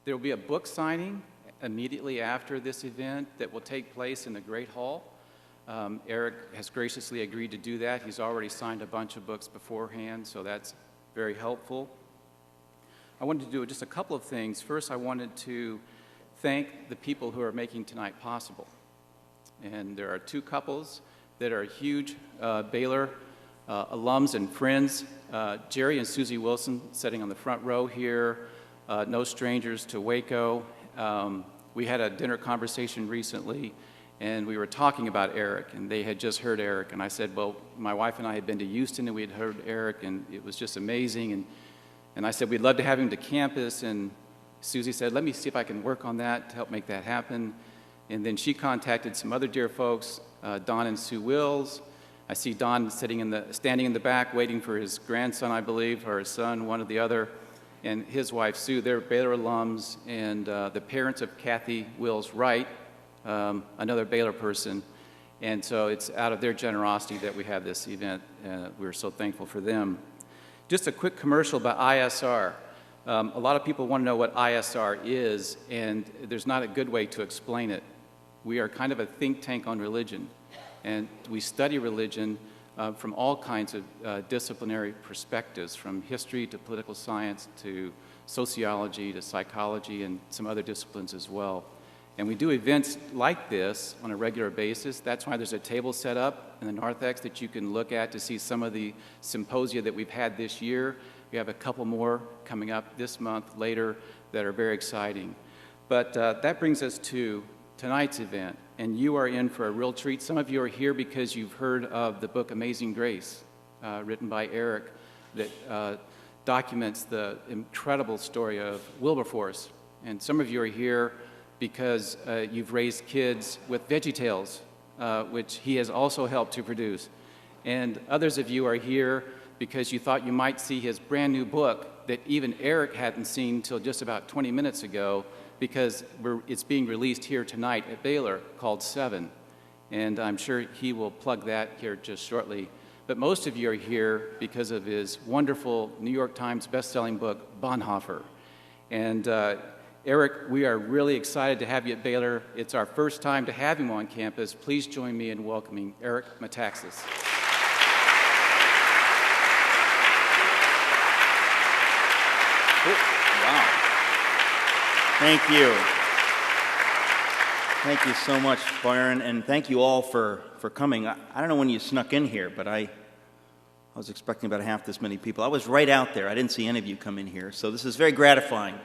There will be a book signing immediately after this event that will take place in the Great Hall. Eric has graciously agreed to do that. He's already signed a bunch of books beforehand, so that's very helpful. I wanted to do just a couple of things. First, I wanted to thank the people who are making tonight possible. And there are two couples that are huge Baylor alums and friends. Jerry and Susie Wilson sitting on the front row here, no strangers to Waco. We had a dinner conversation recently, and we were talking about Eric, and they had just heard Eric. And I said, well, my wife and I had been to Houston, and we had heard Eric, and it was just amazing. And I said, we'd love to have him to campus, and Susie said, let me see if I can work on that to help make that happen. And then she contacted some other dear folks, Don and Sue Wills. I see Don standing in the back waiting for his grandson, I believe, or his son, one or the other, and his wife, Sue. They're Baylor alums, and the parents of Kathy Wills Wright, another Baylor person. And so it's out of their generosity that we have this event. We're so thankful for them. Just a quick commercial about ISR. A lot of people want to know what ISR is, and there's not a good way to explain it. We are kind of a think tank on religion, and we study religion from all kinds of disciplinary perspectives, from history to political science to sociology to psychology and some other disciplines as well. And we do events like this on a regular basis. That's why there's a table set up in the narthex that you can look at to see some of the symposia that we've had this year. We have a couple more coming up this month later that are very exciting. But that brings us to tonight's event, and you are in for a real treat. Some of you are here because you've heard of the book Amazing Grace, written by Eric, that documents the incredible story of Wilberforce. And some of you are here because you've raised kids with VeggieTales, which he has also helped to produce. And others of you are here because you thought you might see his brand new book that even Eric hadn't seen till just about 20 minutes ago, because it's being released here tonight at Baylor, called Seven. And I'm sure he will plug that here just shortly. But most of you are here because of his wonderful New York Times best-selling book, Bonhoeffer. And Eric, we are really excited to have you at Baylor. It's our first time to have him on campus. Please join me in welcoming Eric Metaxas. Wow. Thank you. Thank you so much, Byron, and thank you all for coming. I don't know when you snuck in here, but I was expecting about half this many people. I was right out there. I didn't see any of you come in here, so this is very gratifying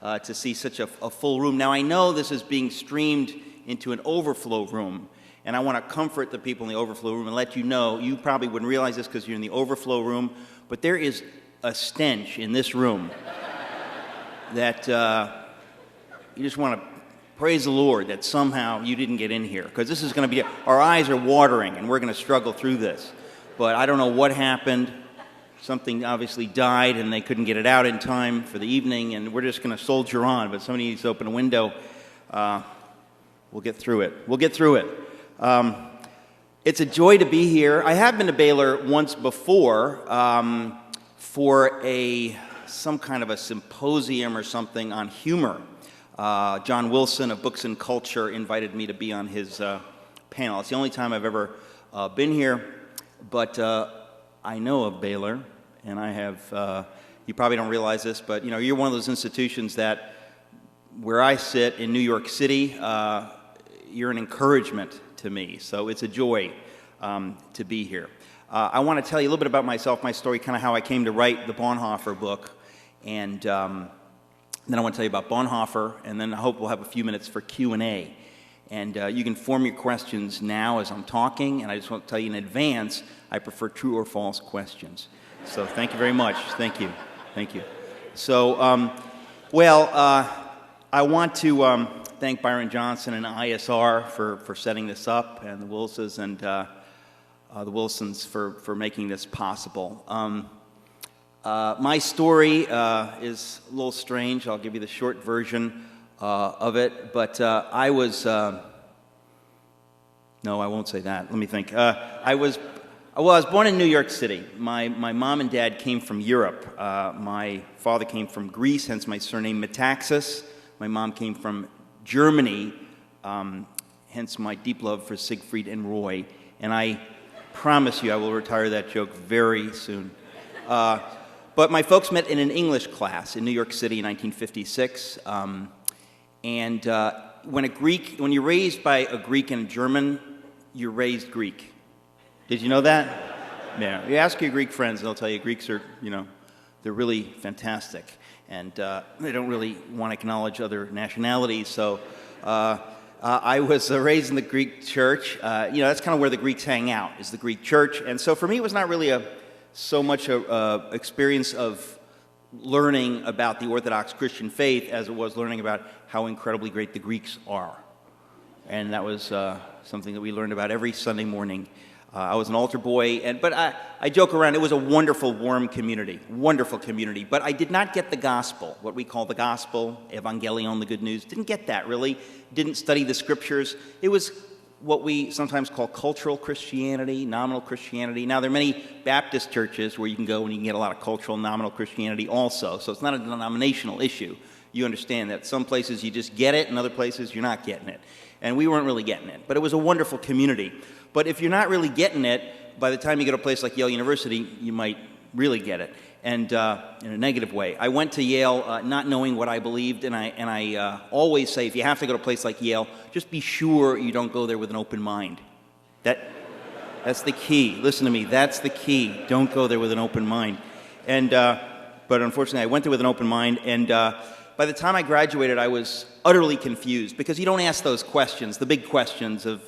to see such a full room. Now, I know this is being streamed into an overflow room, and I want to comfort the people in the overflow room and let you know, you probably wouldn't realize this because you're in the overflow room, but there is a stench in this room that you just want to praise the Lord that somehow you didn't get in here, because this is going to be, our eyes are watering and we're going to struggle through this. But I don't know what happened. Something obviously died and they couldn't get it out in time for the evening, and we're just going to soldier on. But somebody needs to open a window. We'll get through it. We'll get through it. It's a joy to be here. I have been to Baylor once before for some kind of a symposium or something on humor. John Wilson of Books and Culture invited me to be on his panel. It's the only time I've ever been here, but I know of Baylor, and I have, you probably don't realize this, but you know, you're one of those institutions that where I sit in New York City, you're an encouragement to me, so it's a joy to be here. I want to tell you a little bit about myself, my story, kind of how I came to write the Bonhoeffer book, and then I want to tell you about Bonhoeffer, and then I hope we'll have a few minutes for Q&A. And you can form your questions now as I'm talking, and I just want to tell you in advance, I prefer true or false questions. So thank you very much. Thank you. Thank you. So, I want to thank Byron Johnson and ISR for setting this up, and the Wilsons and the Wilsons for making this possible. My story is a little strange. I'll give you the short version of it, but I was, no, I won't say that. Let me think. I was born in New York City. My mom and dad came from Europe. My father came from Greece, hence my surname Metaxas. my mom came from Germany, hence my deep love for Siegfried and Roy. And I promise you I will retire that joke very soon. But my folks met in an English class in New York City in 1956. When you're raised by a Greek and a German, you're raised Greek. Did you know that? Yeah. You ask your Greek friends, and they'll tell you Greeks are, they're really fantastic. And they don't really want to acknowledge other nationalities. So I was raised in the Greek church. That's kind of where the Greeks hang out, is the Greek church. And so for me, it was not really so much a experience of learning about the Orthodox Christian faith as it was learning about how incredibly great the Greeks are. And that was something that we learned about every Sunday morning. I was an altar boy, but I joke around. It was a wonderful, warm community, wonderful community. But I did not get the gospel, what we call the gospel, evangelion, the good news. Didn't get that, really. Didn't study the scriptures. It was what we sometimes call cultural Christianity, nominal Christianity. Now, there are many Baptist churches where you can go and you can get a lot of cultural, nominal Christianity also. So it's not a denominational issue. You understand that some places you just get it, and other places you're not getting it. And we weren't really getting it. But it was a wonderful community. But if you're not really getting it, by the time you go to a place like Yale University, you might really get it, and in a negative way. I went to Yale not knowing what I believed, and I always say, if you have to go to a place like Yale, just be sure you don't go there with an open mind. That's the key. Listen to me. That's the key. Don't go there with an open mind. But unfortunately, I went there with an open mind, and by the time I graduated, I was utterly confused, because you don't ask those questions, the big questions of,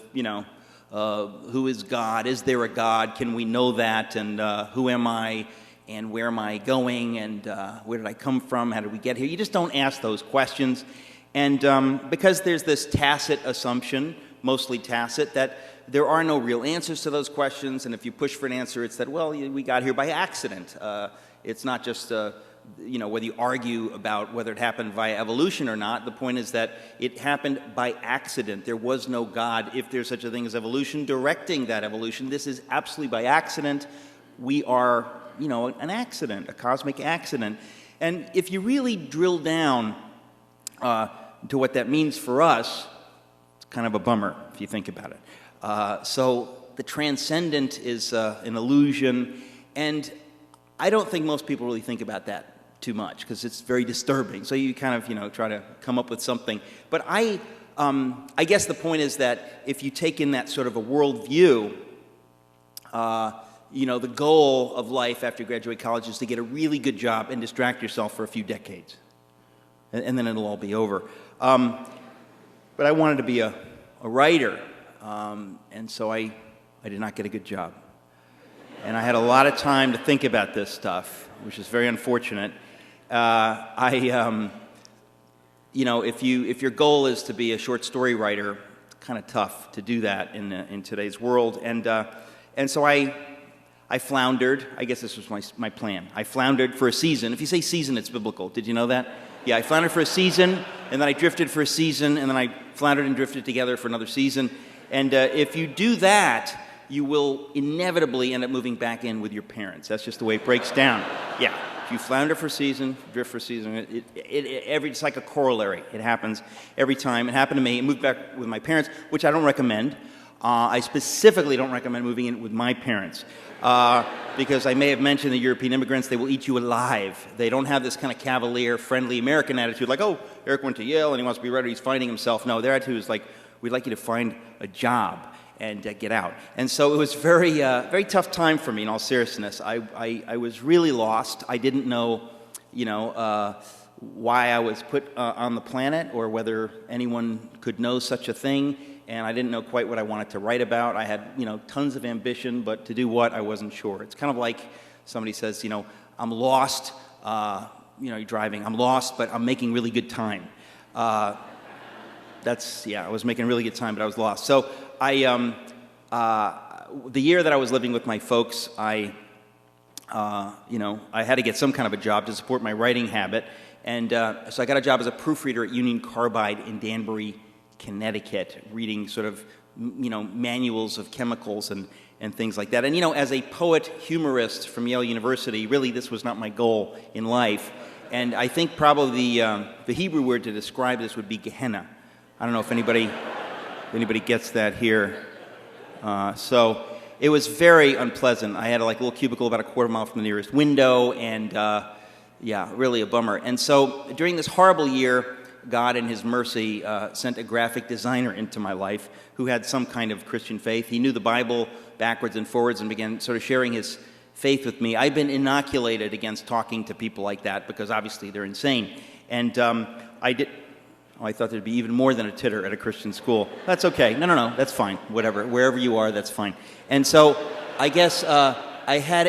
who is God? Is there a God? Can we know that? And who am I? And where am I going? And where did I come from? How did we get here? You just don't ask those questions. And because there's this tacit assumption, mostly tacit, that there are no real answers to those questions. And if you push for an answer, it's that, well, we got here by accident. It's not just whether you argue about whether it happened via evolution or not. The point is that it happened by accident. There was no God, if there's such a thing as evolution, directing that evolution. This is absolutely by accident. We are, an accident, a cosmic accident. And if you really drill down to what that means for us, it's kind of a bummer if you think about it. So the transcendent is an illusion, and I don't think most people really think about that too much, because it's very disturbing. So you kind of, try to come up with something. But I guess the point is that if you take in that sort of a worldview, the goal of life after you graduate college is to get a really good job and distract yourself for a few decades. And then it'll all be over. But I wanted to be a writer, and so I did not get a good job. And I had a lot of time to think about this stuff, which is very unfortunate. If your goal is to be a short story writer, it's kind of tough to do that in today's world. And so I floundered. I guess this was my plan. I floundered for a season. If you say season, it's biblical. Did you know that? Yeah, I floundered for a season, and then I drifted for a season, and then I floundered and drifted together for another season. And if you do that, you will inevitably end up moving back in with your parents. That's just the way it breaks down. Yeah, if you flounder for a season, drift for a season, it's like a corollary. It happens every time. It happened to me. I moved back with my parents, which I don't recommend. I specifically don't recommend moving in with my parents, because I may have mentioned the European immigrants, they will eat you alive. They don't have this kind of cavalier, friendly American attitude, like, oh, Eric went to Yale and he wants to be ready, he's finding himself. No, their attitude is like, we'd like you to find a job and get out. And so it was very tough time for me, in all seriousness. I was really lost. I didn't know, why I was put on the planet, or whether anyone could know such a thing. And I didn't know quite what I wanted to write about. I had, tons of ambition, but to do what, I wasn't sure. It's kind of like somebody says, I'm lost, you're driving, I'm lost, but I'm making really good time. I was making really good time, but I was lost. So the year that I was living with my folks, I had to get some kind of a job to support my writing habit. And so I got a job as a proofreader at Union Carbide in Danbury, Connecticut, reading sort of, manuals of chemicals and things like that. And, as a poet humorist from Yale University, really this was not my goal in life. And I think probably the Hebrew word to describe this would be Gehenna. I don't know if anybody gets that here. So it was very unpleasant. I had a little cubicle about a quarter mile from the nearest window, and yeah, really a bummer. And so during this horrible year, God in his mercy sent a graphic designer into my life who had some kind of Christian faith. He knew the Bible backwards and forwards and began sort of sharing his faith with me. I've been inoculated against talking to people like that because obviously they're insane. And I thought there'd be even more than a titter at a Christian school. That's okay. No, that's fine. Whatever. Wherever you are, that's fine. And so I guess I had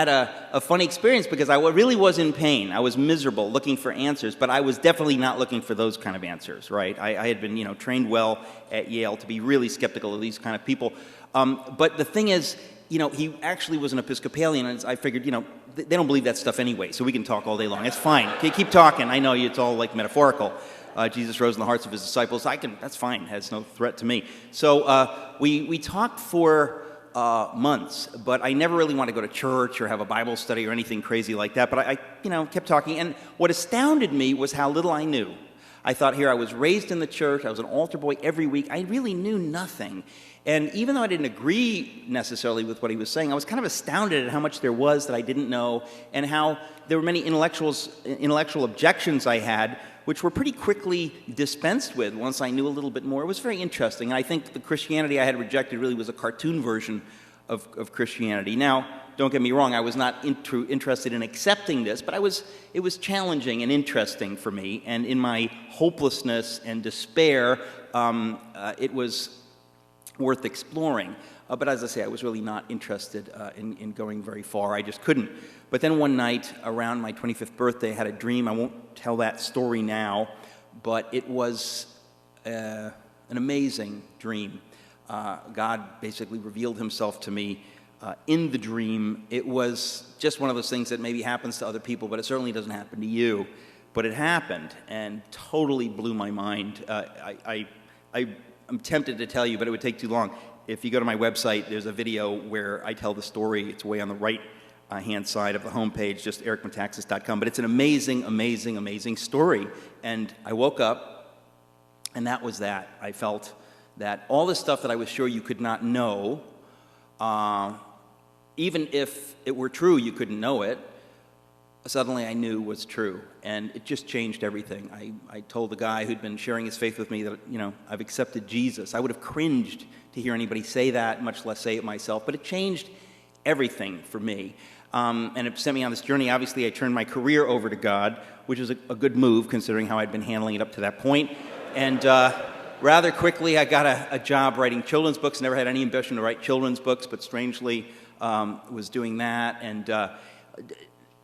a funny experience because I really was in pain. I was miserable looking for answers, but I was definitely not looking for those kind of answers, right? I had been, trained well at Yale to be really skeptical of these kind of people. But the thing is, he actually was an Episcopalian, and I figured, they don't believe that stuff anyway, so we can talk all day long. It's fine. Okay, keep talking. I know it's all metaphorical. Jesus rose in the hearts of his disciples. That's fine. Has no threat to me. So we talked for months, but I never really wanted to go to church or have a Bible study or anything crazy like that. But I kept talking, and what astounded me was how little I knew. I thought, I was raised in the church. I was an altar boy every week. I really knew nothing. And even though I didn't agree necessarily with what he was saying, I was kind of astounded at how much there was that I didn't know, and how there were many intellectual objections I had, which were pretty quickly dispensed with once I knew a little bit more. It was very interesting, and I think the Christianity I had rejected really was a cartoon version of Christianity. Now, don't get me wrong, I was not interested in accepting this, but it was challenging and interesting for me, and in my hopelessness and despair, it was worth exploring. But as I say, I was really not interested in going very far. I just couldn't. But then one night, around my 25th birthday, I had a dream. I won't tell that story now, but it was an amazing dream. God basically revealed himself to me in the dream. It was just one of those things that maybe happens to other people, but it certainly doesn't happen to you. But it happened and totally blew my mind. I'm tempted to tell you, but it would take too long. If you go to my website, there's a video where I tell the story. It's way on the right-hand side of the homepage, just ericmetaxas.com. But it's an amazing, amazing, amazing story. And I woke up, and that was that. I felt that all the stuff that I was sure you could not know, even if it were true, you couldn't know it, suddenly I knew was true, and it just changed everything. I told the guy who'd been sharing his faith with me that, I've accepted Jesus. I would have cringed to hear anybody say that, much less say it myself, but it changed everything for me. And it sent me on this journey. Obviously, I turned my career over to God, which was a good move, considering how I'd been handling it up to that point. And rather quickly, I got a job writing children's books. Never had any ambition to write children's books, but strangely was doing that. And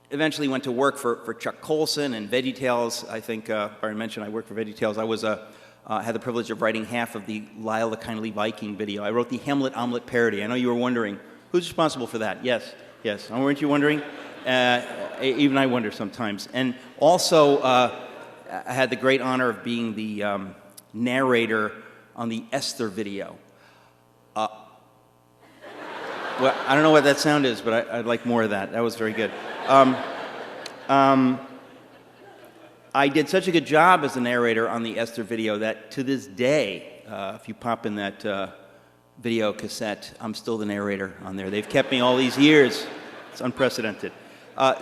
eventually went to work for Chuck Colson and VeggieTales. I think Byron mentioned I worked for VeggieTales. I was had the privilege of writing half of the Lyle the Kindly Viking video. I wrote the Hamlet Omelet parody. I know you were wondering, who's responsible for that? Yes. Oh, weren't you wondering? Even I wonder sometimes. And also, I had the great honor of being the narrator on the Esther video. Well, I don't know what that sound is, but I'd like more of that. That was very good. I did such a good job as a narrator on the Esther video that to this day, if you pop in that video cassette, I'm still the narrator on there. They've kept me all these years. It's unprecedented. I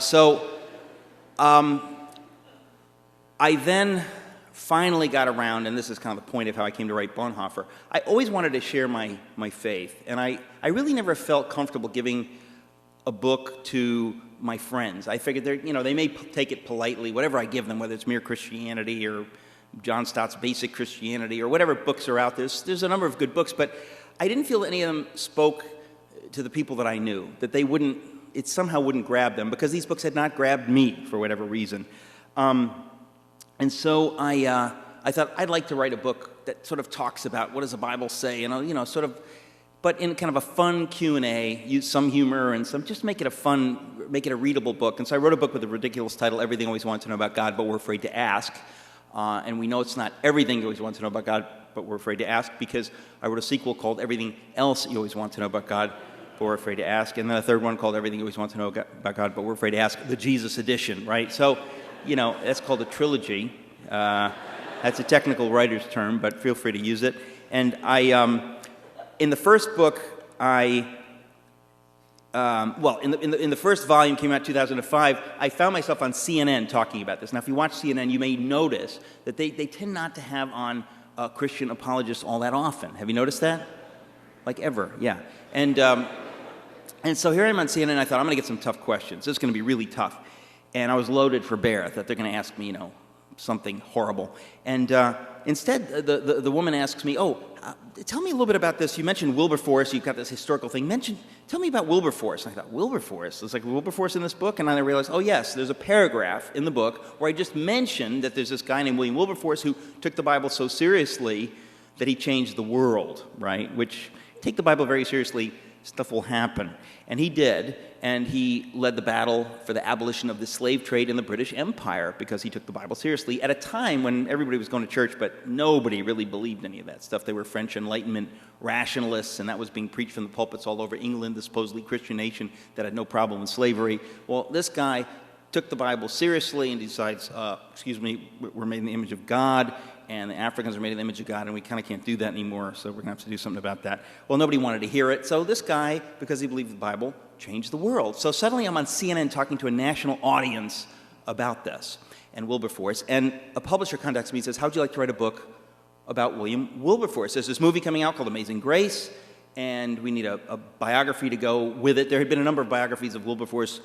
then finally got around, and this is kind of the point of how I came to write Bonhoeffer. I always wanted to share my faith, and I really never felt comfortable giving a book to my friends. I figured they may take it politely, whatever I give them, whether it's Mere Christianity or John Stott's Basic Christianity or whatever books are out there. There's a number of good books, but I didn't feel any of them spoke to the people that I knew, that it somehow wouldn't grab them, because these books had not grabbed me for whatever reason. And so I thought I'd like to write a book that sort of talks about what does the Bible say, but in kind of a fun Q&A, use some humor and just make it a readable book. And so I wrote a book with a ridiculous title, Everything You Always Want to Know About God, But We're Afraid to Ask. And we know it's not everything you always want to know about God, but we're afraid to ask, because I wrote a sequel called Everything Else You Always Want to Know About God, but we're afraid to ask. And then a third one called Everything You Always Want to Know About God, but we're afraid to ask, the Jesus edition, right? So, you know, that's called a trilogy. That's a technical writer's term, but feel free to use it. And in the first book, in the first volume, came out in 2005, I found myself on CNN talking about this. Now, if you watch CNN, you may notice that they tend not to have on Christian apologists all that often. Have you noticed that? Like ever, yeah. And so here I am on CNN, and I thought, I'm going to get some tough questions. This is going to be really tough. And I was loaded for bear. I thought they're going to ask me, you know, something horrible. And instead, the woman asks me, tell me a little bit about this. You mentioned Wilberforce. You've got this historical thing. Tell me about Wilberforce. And I thought, Wilberforce? There's like Wilberforce in this book? And then I realized, oh, yes, there's a paragraph in the book where I just mentioned that there's this guy named William Wilberforce who took the Bible so seriously that he changed the world, right? Which, take the Bible very seriously, stuff will happen. And he did, and he led the battle for the abolition of the slave trade in the British Empire because he took the Bible seriously at a time when everybody was going to church, but nobody really believed any of that stuff. They were French Enlightenment rationalists, and that was being preached from the pulpits all over England, the supposedly Christian nation that had no problem with slavery. Well, this guy took the Bible seriously and decides, we're made in the image of God, and the Africans are made in the image of God, and we kind of can't do that anymore, so we're going to have to do something about that. Well, nobody wanted to hear it, so this guy, because he believed the Bible, changed the world. So suddenly I'm on CNN talking to a national audience about this, and Wilberforce, and a publisher contacts me and says, how'd you like to write a book about William Wilberforce? There's this movie coming out called Amazing Grace, and we need a biography to go with it. There had been a number of biographies of Wilberforce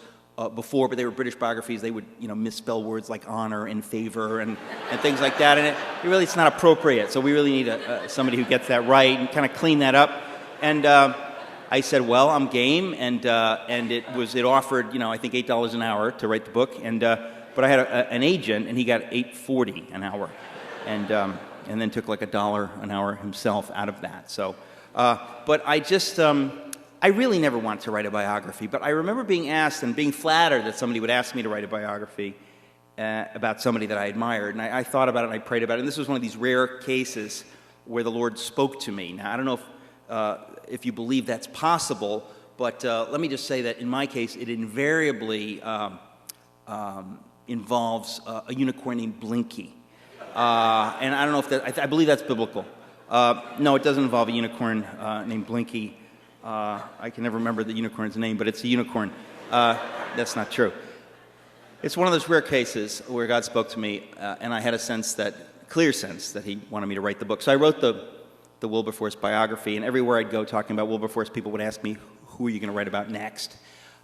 before, but they were British biographies. They would, misspell words like honor and favor and things like that, and it's not appropriate. So we really need somebody who gets that right and kind of clean that up. And I said, well, I'm game, and it offered, I think $8 an hour to write the book, but I had an agent, and he got $8.40 an hour, and then took like $1 an hour himself out of that. So, but I really never wanted to write a biography, but I remember being asked and being flattered that somebody would ask me to write a biography about somebody that I admired. And I thought about it and I prayed about it. And this was one of these rare cases where the Lord spoke to me. Now, I don't know if you believe that's possible, but let me just say that in my case, it invariably involves a unicorn named Blinky. And I don't know if that, I believe that's biblical. No, it doesn't involve a unicorn named Blinky. I can never remember the unicorn's name, but it's a unicorn. That's not true. It's one of those rare cases where God spoke to me, and I had a clear sense that He wanted me to write the book. So I wrote the Wilberforce biography, and everywhere I'd go talking about Wilberforce, people would ask me, who are you going to write about next?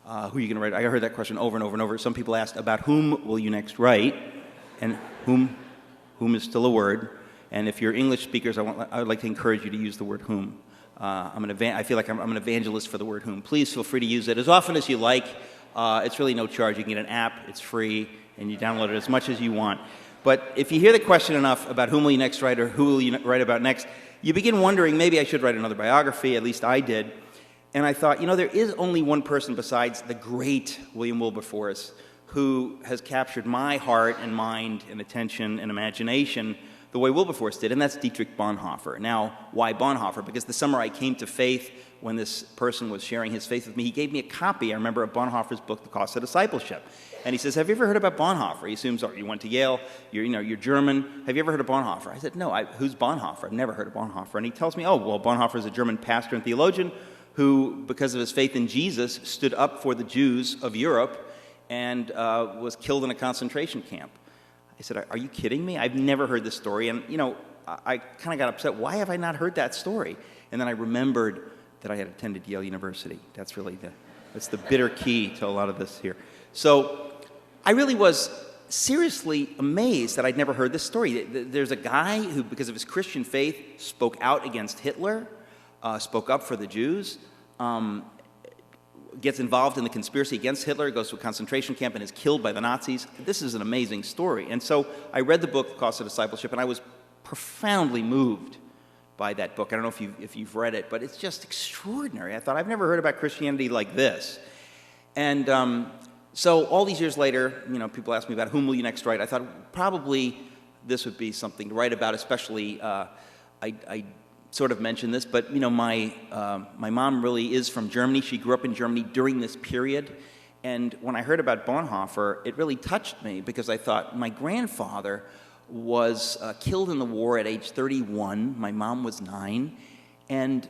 Who are you going to write? I heard that question over and over and over. Some people asked, about whom will you next write? And whom is still a word. And if you're English speakers, I would like to encourage you to use the word whom. I feel like I'm an evangelist for the word whom. Please feel free to use it as often as you like. It's really no charge. You can get an app. It's free, and you download it as much as you want. But if you hear the question enough about whom will you next write or who will you write about next, you begin wondering, maybe I should write another biography. At least I did. And I thought, there is only one person besides the great William Wilberforce who has captured my heart and mind and attention and imagination the way Wilberforce did, and that's Dietrich Bonhoeffer. Now, why Bonhoeffer? Because the summer I came to faith, when this person was sharing his faith with me, he gave me a copy, I remember, of Bonhoeffer's book, The Cost of Discipleship. And he says, have you ever heard about Bonhoeffer? He assumes, you went to Yale, you're German. Have you ever heard of Bonhoeffer? I said, no, who's Bonhoeffer? I've never heard of Bonhoeffer. And he tells me, Bonhoeffer is a German pastor and theologian who, because of his faith in Jesus, stood up for the Jews of Europe and was killed in a concentration camp. I said, are you kidding me? I've never heard this story. And, I kind of got upset. Why have I not heard that story? And then I remembered that I had attended Yale University. That's really that's the bitter key to a lot of this here. So I really was seriously amazed that I'd never heard this story. There's a guy who, because of his Christian faith, spoke out against Hitler, spoke up for the Jews, gets involved in the conspiracy against Hitler, goes to a concentration camp, and is killed by the Nazis. This is an amazing story. And so I read the book, The Cost of Discipleship, and I was profoundly moved by that book. I don't know if you've read it, but it's just extraordinary. I thought, I've never heard about Christianity like this. And so all these years later, people ask me about whom will you next write. I thought probably this would be something to write about, especially I sort of mentioned this, but my mom really is from Germany. She grew up in Germany during this period. And when I heard about Bonhoeffer, it really touched me because I thought my grandfather was killed in the war at age 31. My mom was 9. And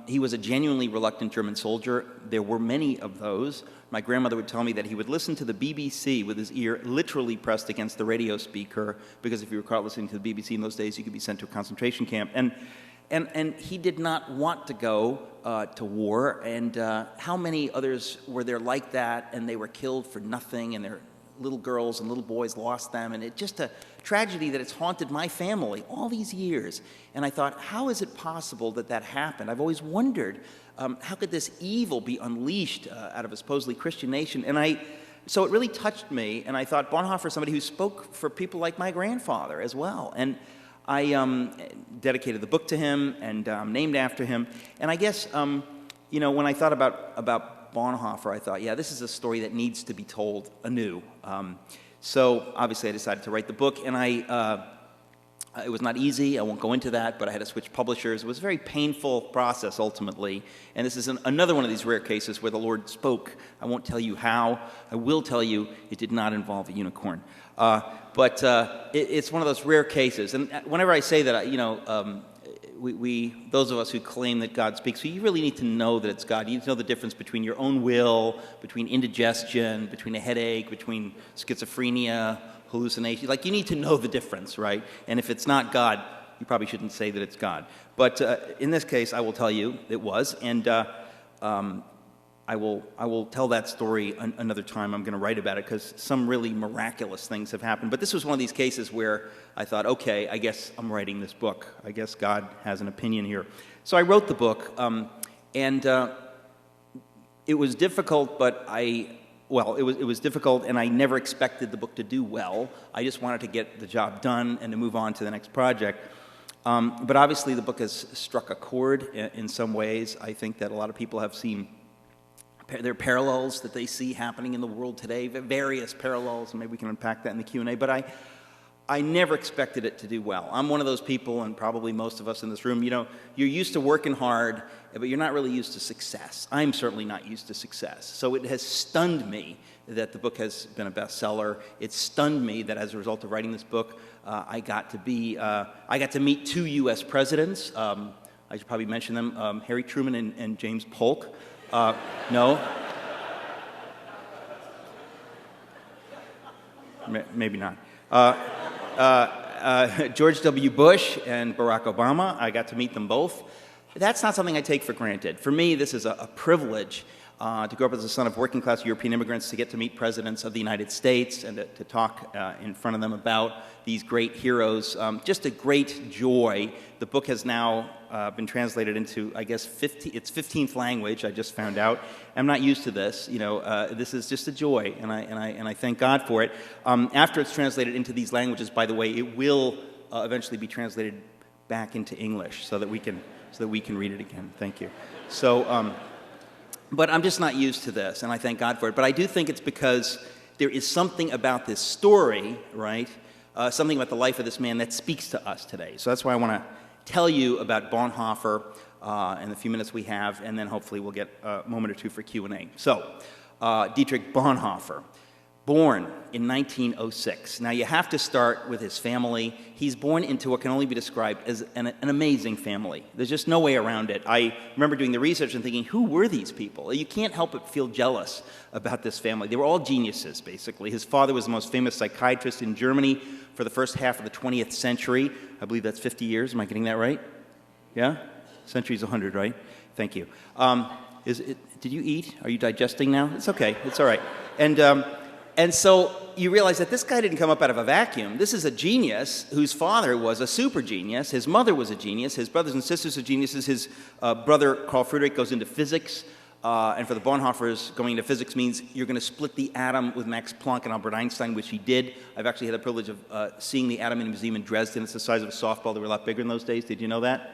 he was a genuinely reluctant German soldier. There were many of those. My grandmother would tell me that he would listen to the BBC with his ear literally pressed against the radio speaker, because if you were caught listening to the BBC in those days, you could be sent to a concentration camp. And he did not want to go to war. And how many others were there like that, and they were killed for nothing, and their little girls and little boys lost them, and it's just a tragedy that it's haunted my family all these years. And I thought, how is it possible that that happened? I've always wondered, how could this evil be unleashed out of a supposedly Christian nation? And so it really touched me, and I thought Bonhoeffer is somebody who spoke for people like my grandfather as well. And I dedicated the book to him and named after him. And I guess, when I thought about Bonhoeffer, I thought, yeah, this is a story that needs to be told anew. So obviously I decided to write the book, and it was not easy. I won't go into that, but I had to switch publishers. It was a very painful process ultimately, and this is another one of these rare cases where the Lord spoke. I won't tell you how. I will tell you it did not involve a unicorn. But it's one of those rare cases, and whenever I say that, those of us who claim that God speaks, you really need to know that it's God. You need to know the difference between your own will, between indigestion, between a headache, between schizophrenia, hallucination. Like, you need to know the difference, right? And if it's not God, you probably shouldn't say that it's God. But in this case, I will tell you it was, and I will tell that story another time. I'm going to write about it because some really miraculous things have happened. But this was one of these cases where I thought, okay, I guess I'm writing this book. I guess God has an opinion here. So I wrote the book, and it was difficult, but it was difficult, and I never expected the book to do well. I just wanted to get the job done and to move on to the next project. But obviously the book has struck a chord in some ways. I think that a lot of people have seen there are parallels that they see happening in the world today, various parallels, and maybe we can unpack that in the Q&A, but I never expected it to do well. I'm one of those people, and probably most of us in this room, you're used to working hard, but you're not really used to success. I'm certainly not used to success. So it has stunned me that the book has been a bestseller. It stunned me that as a result of writing this book, I got to meet 2 U.S. presidents. I should probably mention them, Harry Truman and James Polk. No? Maybe not. George W. Bush and Barack Obama, I got to meet them both. That's not something I take for granted. For me, this is a privilege to grow up as the son of working-class European immigrants, to get to meet presidents of the United States and to talk in front of them about these great heroes. Just a great joy. The book has now been translated into, I guess, its 15th language. I just found out. I'm not used to this. This is just a joy, and I thank God for it. After it's translated into these languages, by the way, it will eventually be translated back into English so that we can read it again. Thank you. So. But I'm just not used to this, and I thank God for it. But I do think it's because there is something about this story, right? Something about the life of this man that speaks to us today. So that's why I want to tell you about Bonhoeffer in the few minutes we have, and then hopefully we'll get a moment or two for Q&A. So, Dietrich Bonhoeffer, born in 1906. Now, you have to start with his family. He's born into what can only be described as an amazing family. There's just no way around it. I remember doing the research and thinking, who were these people? You can't help but feel jealous about this family. They were all geniuses, basically. His father was the most famous psychiatrist in Germany for the first half of the 20th century. I believe that's 50 years. Am I getting that right? Yeah? Century's 100, right? Thank you. Did you eat? Are you digesting now? It's okay. It's all right. And so you realize that this guy didn't come up out of a vacuum. This is a genius whose father was a super genius. His mother was a genius. His brothers and sisters are geniuses. His brother, Carl Friedrich, goes into physics. And for the Bonhoeffers, going into physics means you're going to split the atom with Max Planck and Albert Einstein, which he did. I've actually had the privilege of seeing the atom in a museum in Dresden. It's the size of a softball. They were a lot bigger in those days. Did you know that?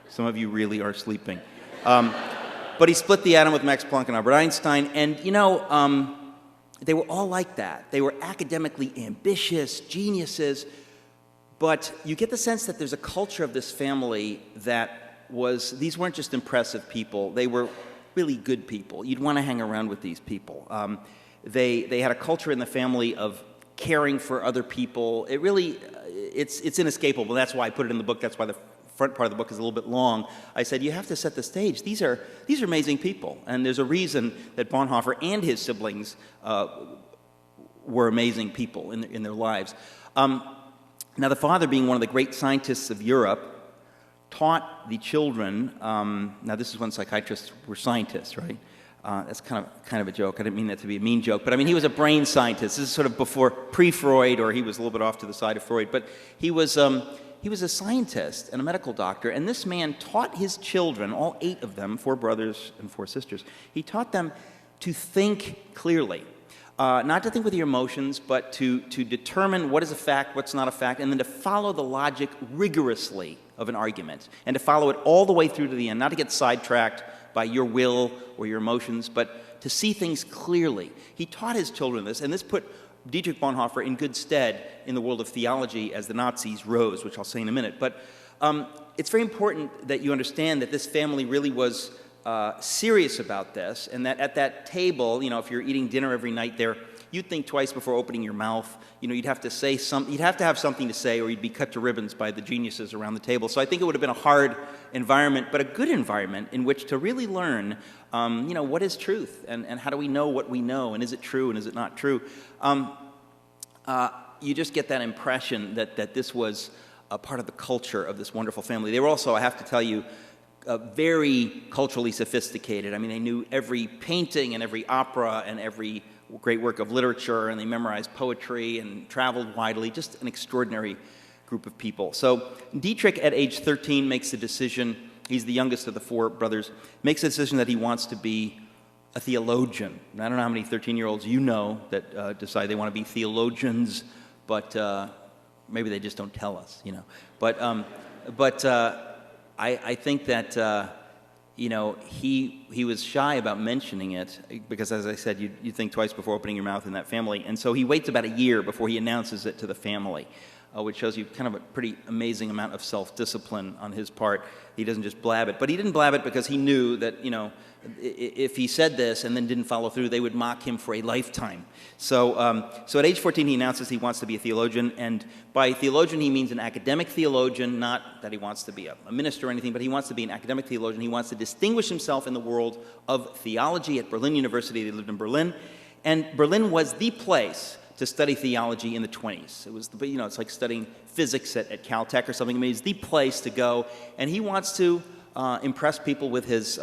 Some of you really are sleeping. But he split the atom with Max Planck and Albert Einstein. And, they were all like that. They were academically ambitious, geniuses, But you get the sense that there's a culture of this family that these weren't just impressive people, they were really good people. You'd want to hang around with these people. They had a culture in the family of caring for other people. It really, it's inescapable. That's why I put it in the book. That's why the front part of the book is a little bit long. I said, you have to set the stage. These are amazing people. And there's a reason that Bonhoeffer and his siblings were amazing people in their lives. Now, the father, being one of the great scientists of Europe, taught the children, now this is when psychiatrists were scientists, right? That's kind of a joke. I didn't mean that to be a mean joke, but I mean, he was a brain scientist. This is sort of before pre-Freud, or he was a little bit off to the side of Freud, but he was a scientist and a medical doctor, and this man taught his children, all 8 of them, 4 brothers and 4 sisters, he taught them to think clearly. Not to think with your emotions, but to determine what is a fact, what's not a fact, and then to follow the logic rigorously of an argument, and to follow it all the way through to the end, not to get sidetracked by your will or your emotions, but to see things clearly. He taught his children this, and this put Dietrich Bonhoeffer in good stead in the world of theology as the Nazis rose, which I'll say in a minute. But it's very important that you understand that this family really was serious about this, and that at that table, if you're eating dinner every night there, you'd think twice before opening your mouth. You'd have to say you'd have to have something to say, or you'd be cut to ribbons by the geniuses around the table. So I think it would have been a hard environment, but a good environment in which to really learn, what is truth, and how do we know what we know, and is it true, and is it not true? You just get that impression that this was a part of the culture of this wonderful family. They were also, I have to tell you, very culturally sophisticated. I mean, they knew every painting and every opera and every great work of literature, and they memorized poetry and traveled widely. Just an extraordinary group of people. So Dietrich, at age 13, makes the decision, he's the youngest of the 4 brothers, makes the decision that he wants to be a theologian. And I don't know how many 13-year-olds you know that decide they want to be theologians, but maybe they just don't tell us, But I think that he was shy about mentioning it because, as I said, you think twice before opening your mouth in that family, and so he waits about a year before he announces it to the family, which shows you kind of a pretty amazing amount of self-discipline on his part. He doesn't just blab it, but he didn't blab it because he knew that if he said this and then didn't follow through, they would mock him for a lifetime. So at age 14, he announces he wants to be a theologian, and by theologian, he means an academic theologian, not that he wants to be a minister or anything, but he wants to be an academic theologian. He wants to distinguish himself in the world of theology at Berlin University. They lived in Berlin, and Berlin was the place to study theology in the 20s. It was, it's like studying physics at Caltech or something. I mean, it's the place to go, and he wants to impress people with his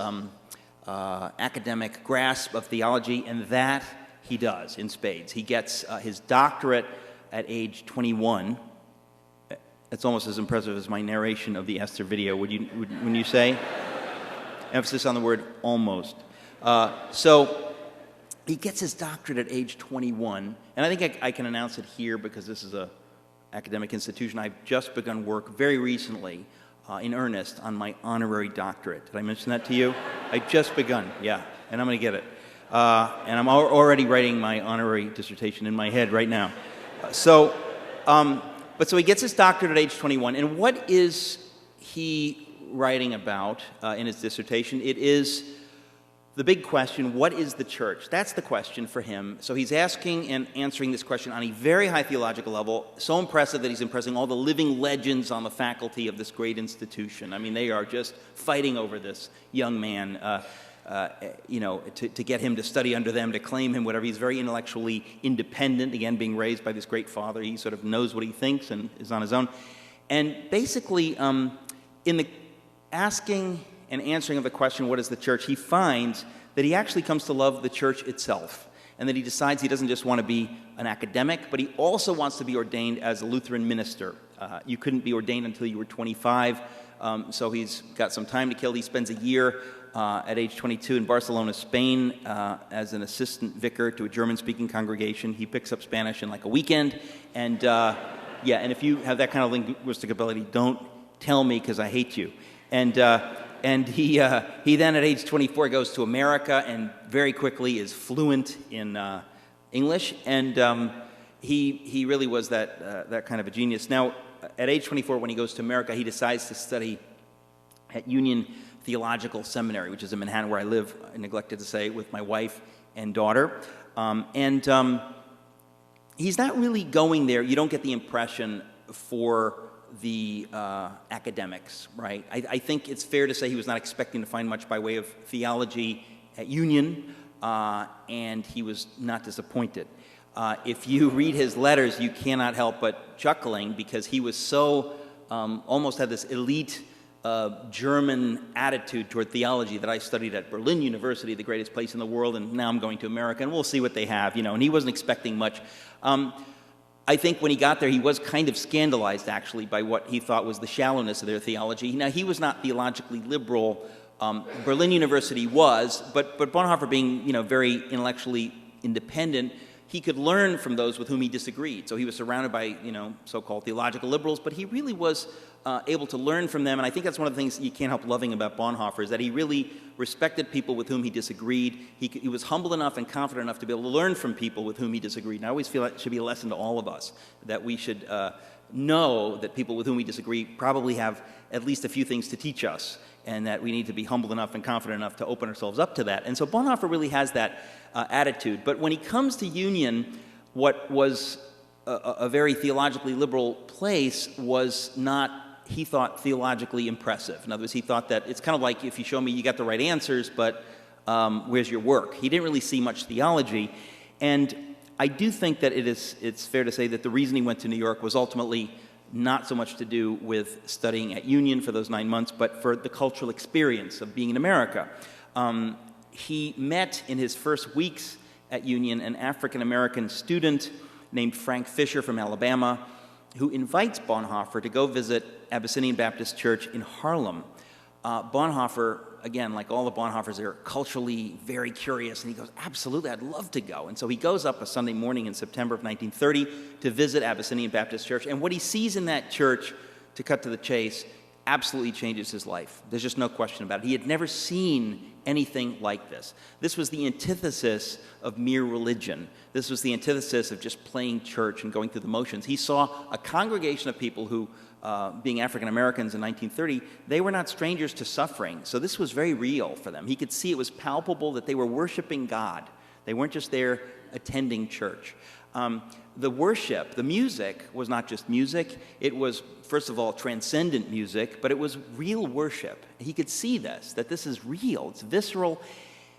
academic grasp of theology, and that he does in spades. He gets his doctorate at age 21. That's almost as impressive as my narration of the Esther video, wouldn't you say? Emphasis on the word almost. So he gets his doctorate at age 21, and I think I can announce it here because this is an academic institution. I've just begun work very recently in earnest on my honorary doctorate. Did I mention that to you? I've just begun, yeah, and I'm going to get it. And I'm already writing my honorary dissertation in my head right now. So he gets his doctorate at age 21, and what is he writing about in his dissertation? It is the big question, what is the church? That's the question for him. So he's asking and answering this question on a very high theological level, so impressive that he's impressing all the living legends on the faculty of this great institution. I mean, they are just fighting over this young man, to get him to study under them, to claim him, whatever. He's very intellectually independent, again, being raised by this great father. He sort of knows what he thinks and is on his own. And basically, in the asking and answering of the question, what is the church, he finds that he actually comes to love the church itself, and that he decides he doesn't just want to be an academic, but he also wants to be ordained as a Lutheran minister. You couldn't be ordained until you were 25, so he's got some time to kill. He spends a year at age 22 in Barcelona, Spain, as an assistant vicar to a German-speaking congregation. He picks up Spanish in like a weekend, and and if you have that kind of linguistic ability, don't tell me because I hate you. And he then at age 24 goes to America and very quickly is fluent in English. And he really was that kind of a genius. Now, at age 24, when he goes to America, he decides to study at Union Theological Seminary, which is in Manhattan, where I live, I neglected to say, with my wife and daughter. He's not really going there. You don't get the impression for the academics, right? I think it's fair to say he was not expecting to find much by way of theology at Union, and he was not disappointed. If you read his letters, you cannot help but chuckling, because he was so, almost had this elite German attitude toward theology that I studied at Berlin University, the greatest place in the world, and now I'm going to America, and we'll see what they have, and he wasn't expecting much. I think when he got there, he was kind of scandalized, actually, by what he thought was the shallowness of their theology. Now, he was not theologically liberal. Berlin University was, but Bonhoeffer being, very intellectually independent, he could learn from those with whom he disagreed. So he was surrounded by, so-called theological liberals, but he really was able to learn from them. And I think that's one of the things you can't help loving about Bonhoeffer, is that he really respected people with whom he disagreed. He was humble enough and confident enough to be able to learn from people with whom he disagreed. And I always feel that should be a lesson to all of us, that we should know that people with whom we disagree probably have at least a few things to teach us, and that we need to be humble enough and confident enough to open ourselves up to that. And so Bonhoeffer really has that attitude. But when he comes to Union, what was a very theologically liberal place was not, he thought, theologically impressive. In other words, he thought that it's kind of like, if you show me you got the right answers, but where's your work? He didn't really see much theology. And I do think that it's fair to say that the reason he went to New York was ultimately not so much to do with studying at Union for those 9 months, but for the cultural experience of being in America. He met in his first weeks at Union an African-American student named Frank Fisher from Alabama, who invites Bonhoeffer to go visit Abyssinian Baptist Church in Harlem. Bonhoeffer, again, like all the Bonhoeffers, are culturally very curious, and he goes, absolutely, I'd love to go. And so he goes up a Sunday morning in September of 1930 to visit Abyssinian Baptist Church, and what he sees in that church, to cut to the chase, absolutely changes his life. There's just no question about it. He had never seen anything like this. This was the antithesis of mere religion. This was the antithesis of just playing church and going through the motions. He saw a congregation of people who, being African Americans in 1930, they were not strangers to suffering. So this was very real for them. He could see, it was palpable that they were worshiping God. They weren't just there attending church. The worship, the music, was not just music. It was, first of all, transcendent music, but it was real worship. He could see this, that this is real. It's visceral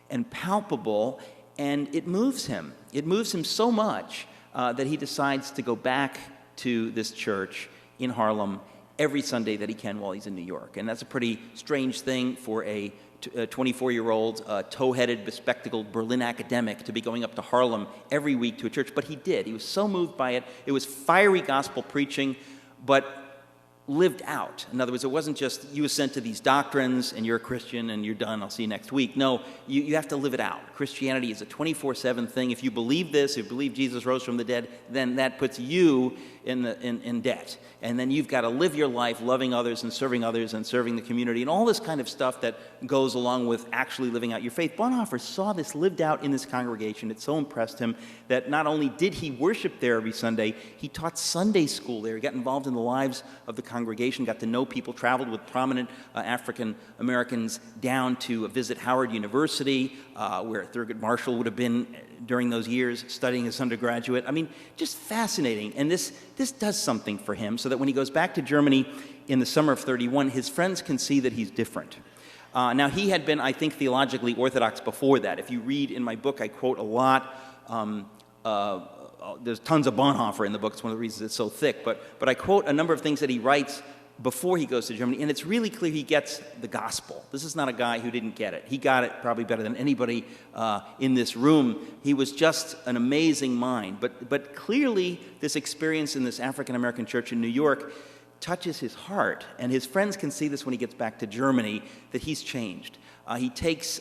and palpable, and it moves him. It moves him so much that he decides to go back to this church in Harlem every Sunday that he can while he's in New York. And that's a pretty strange thing for a 24-year-old, tow-headed, bespectacled Berlin academic to be going up to Harlem every week to a church, but he did. He was so moved by it. It was fiery gospel preaching, but lived out. In other words, it wasn't just you assent to these doctrines and you're a Christian and you're done, I'll see you next week. No, you have to live it out. Christianity is a 24/7 thing. If you believe this, if you believe Jesus rose from the dead, then that puts you in debt. And then you've got to live your life loving others and serving the community and all this kind of stuff that goes along with actually living out your faith. Bonhoeffer saw this lived out in this congregation. It so impressed him that not only did he worship there every Sunday, he taught Sunday school there. He got involved in the lives of the congregation, got to know people, traveled with prominent African Americans down to visit Howard University, where Thurgood Marshall would have been during those years studying as undergraduate. I mean, just fascinating. And this does something for him, so that when he goes back to Germany in the summer of 31, his friends can see that he's different. Now, he had been, I think, theologically orthodox before that. If you read in my book, I quote a lot. There's tons of Bonhoeffer in the book. It's one of the reasons it's so thick. But I quote a number of things that he writes before he goes to Germany, and it's really clear he gets the gospel. This is not a guy who didn't get it. He got it probably better than anybody in this room. He was just an amazing mind. But clearly, this experience in this African-American church in New York touches his heart, and his friends can see this when he gets back to Germany, that he's changed. He takes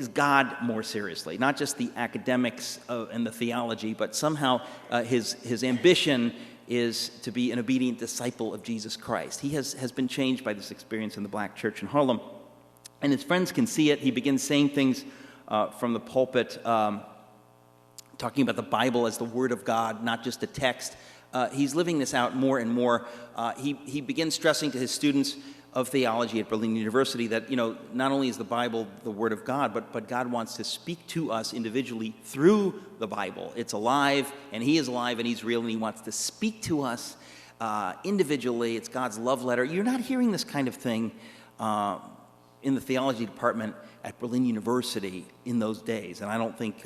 God more seriously, not just the academics and the theology, but somehow his ambition is to be an obedient disciple of Jesus Christ. He has been changed by this experience in the black church in Harlem. And his friends can see it. He begins saying things from the pulpit talking about the Bible as the Word of God, not just a text. He's living this out more and more. He begins stressing to his students of theology at Berlin University that, not only is the Bible the Word of God, but God wants to speak to us individually through the Bible. It's alive, and He is alive, and He's real, and He wants to speak to us individually. It's God's love letter. You're not hearing this kind of thing in the theology department at Berlin University in those days, and I don't think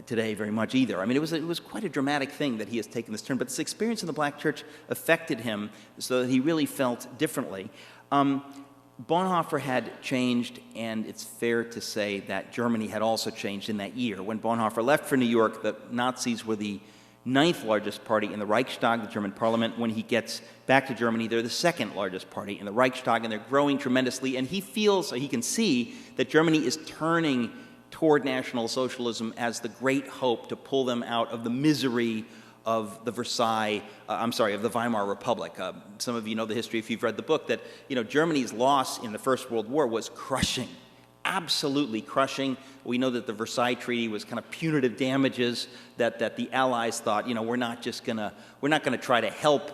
today very much either. I mean, it was quite a dramatic thing that he has taken this turn, but this experience in the black church affected him so that he really felt differently. Bonhoeffer had changed, and it's fair to say that Germany had also changed in that year. When Bonhoeffer left for New York, the Nazis were the 9th largest party in the Reichstag, the German parliament. When he gets back to Germany, they're the 2nd largest party in the Reichstag, and they're growing tremendously, and he feels, he can see that Germany is turning toward National Socialism as the great hope to pull them out of the misery of the of the Weimar Republic. Some of you know the history if you've read the book, that Germany's loss in the First World War was crushing, absolutely crushing. We know that the Versailles Treaty was kind of punitive damages that the Allies thought, we're not gonna try to help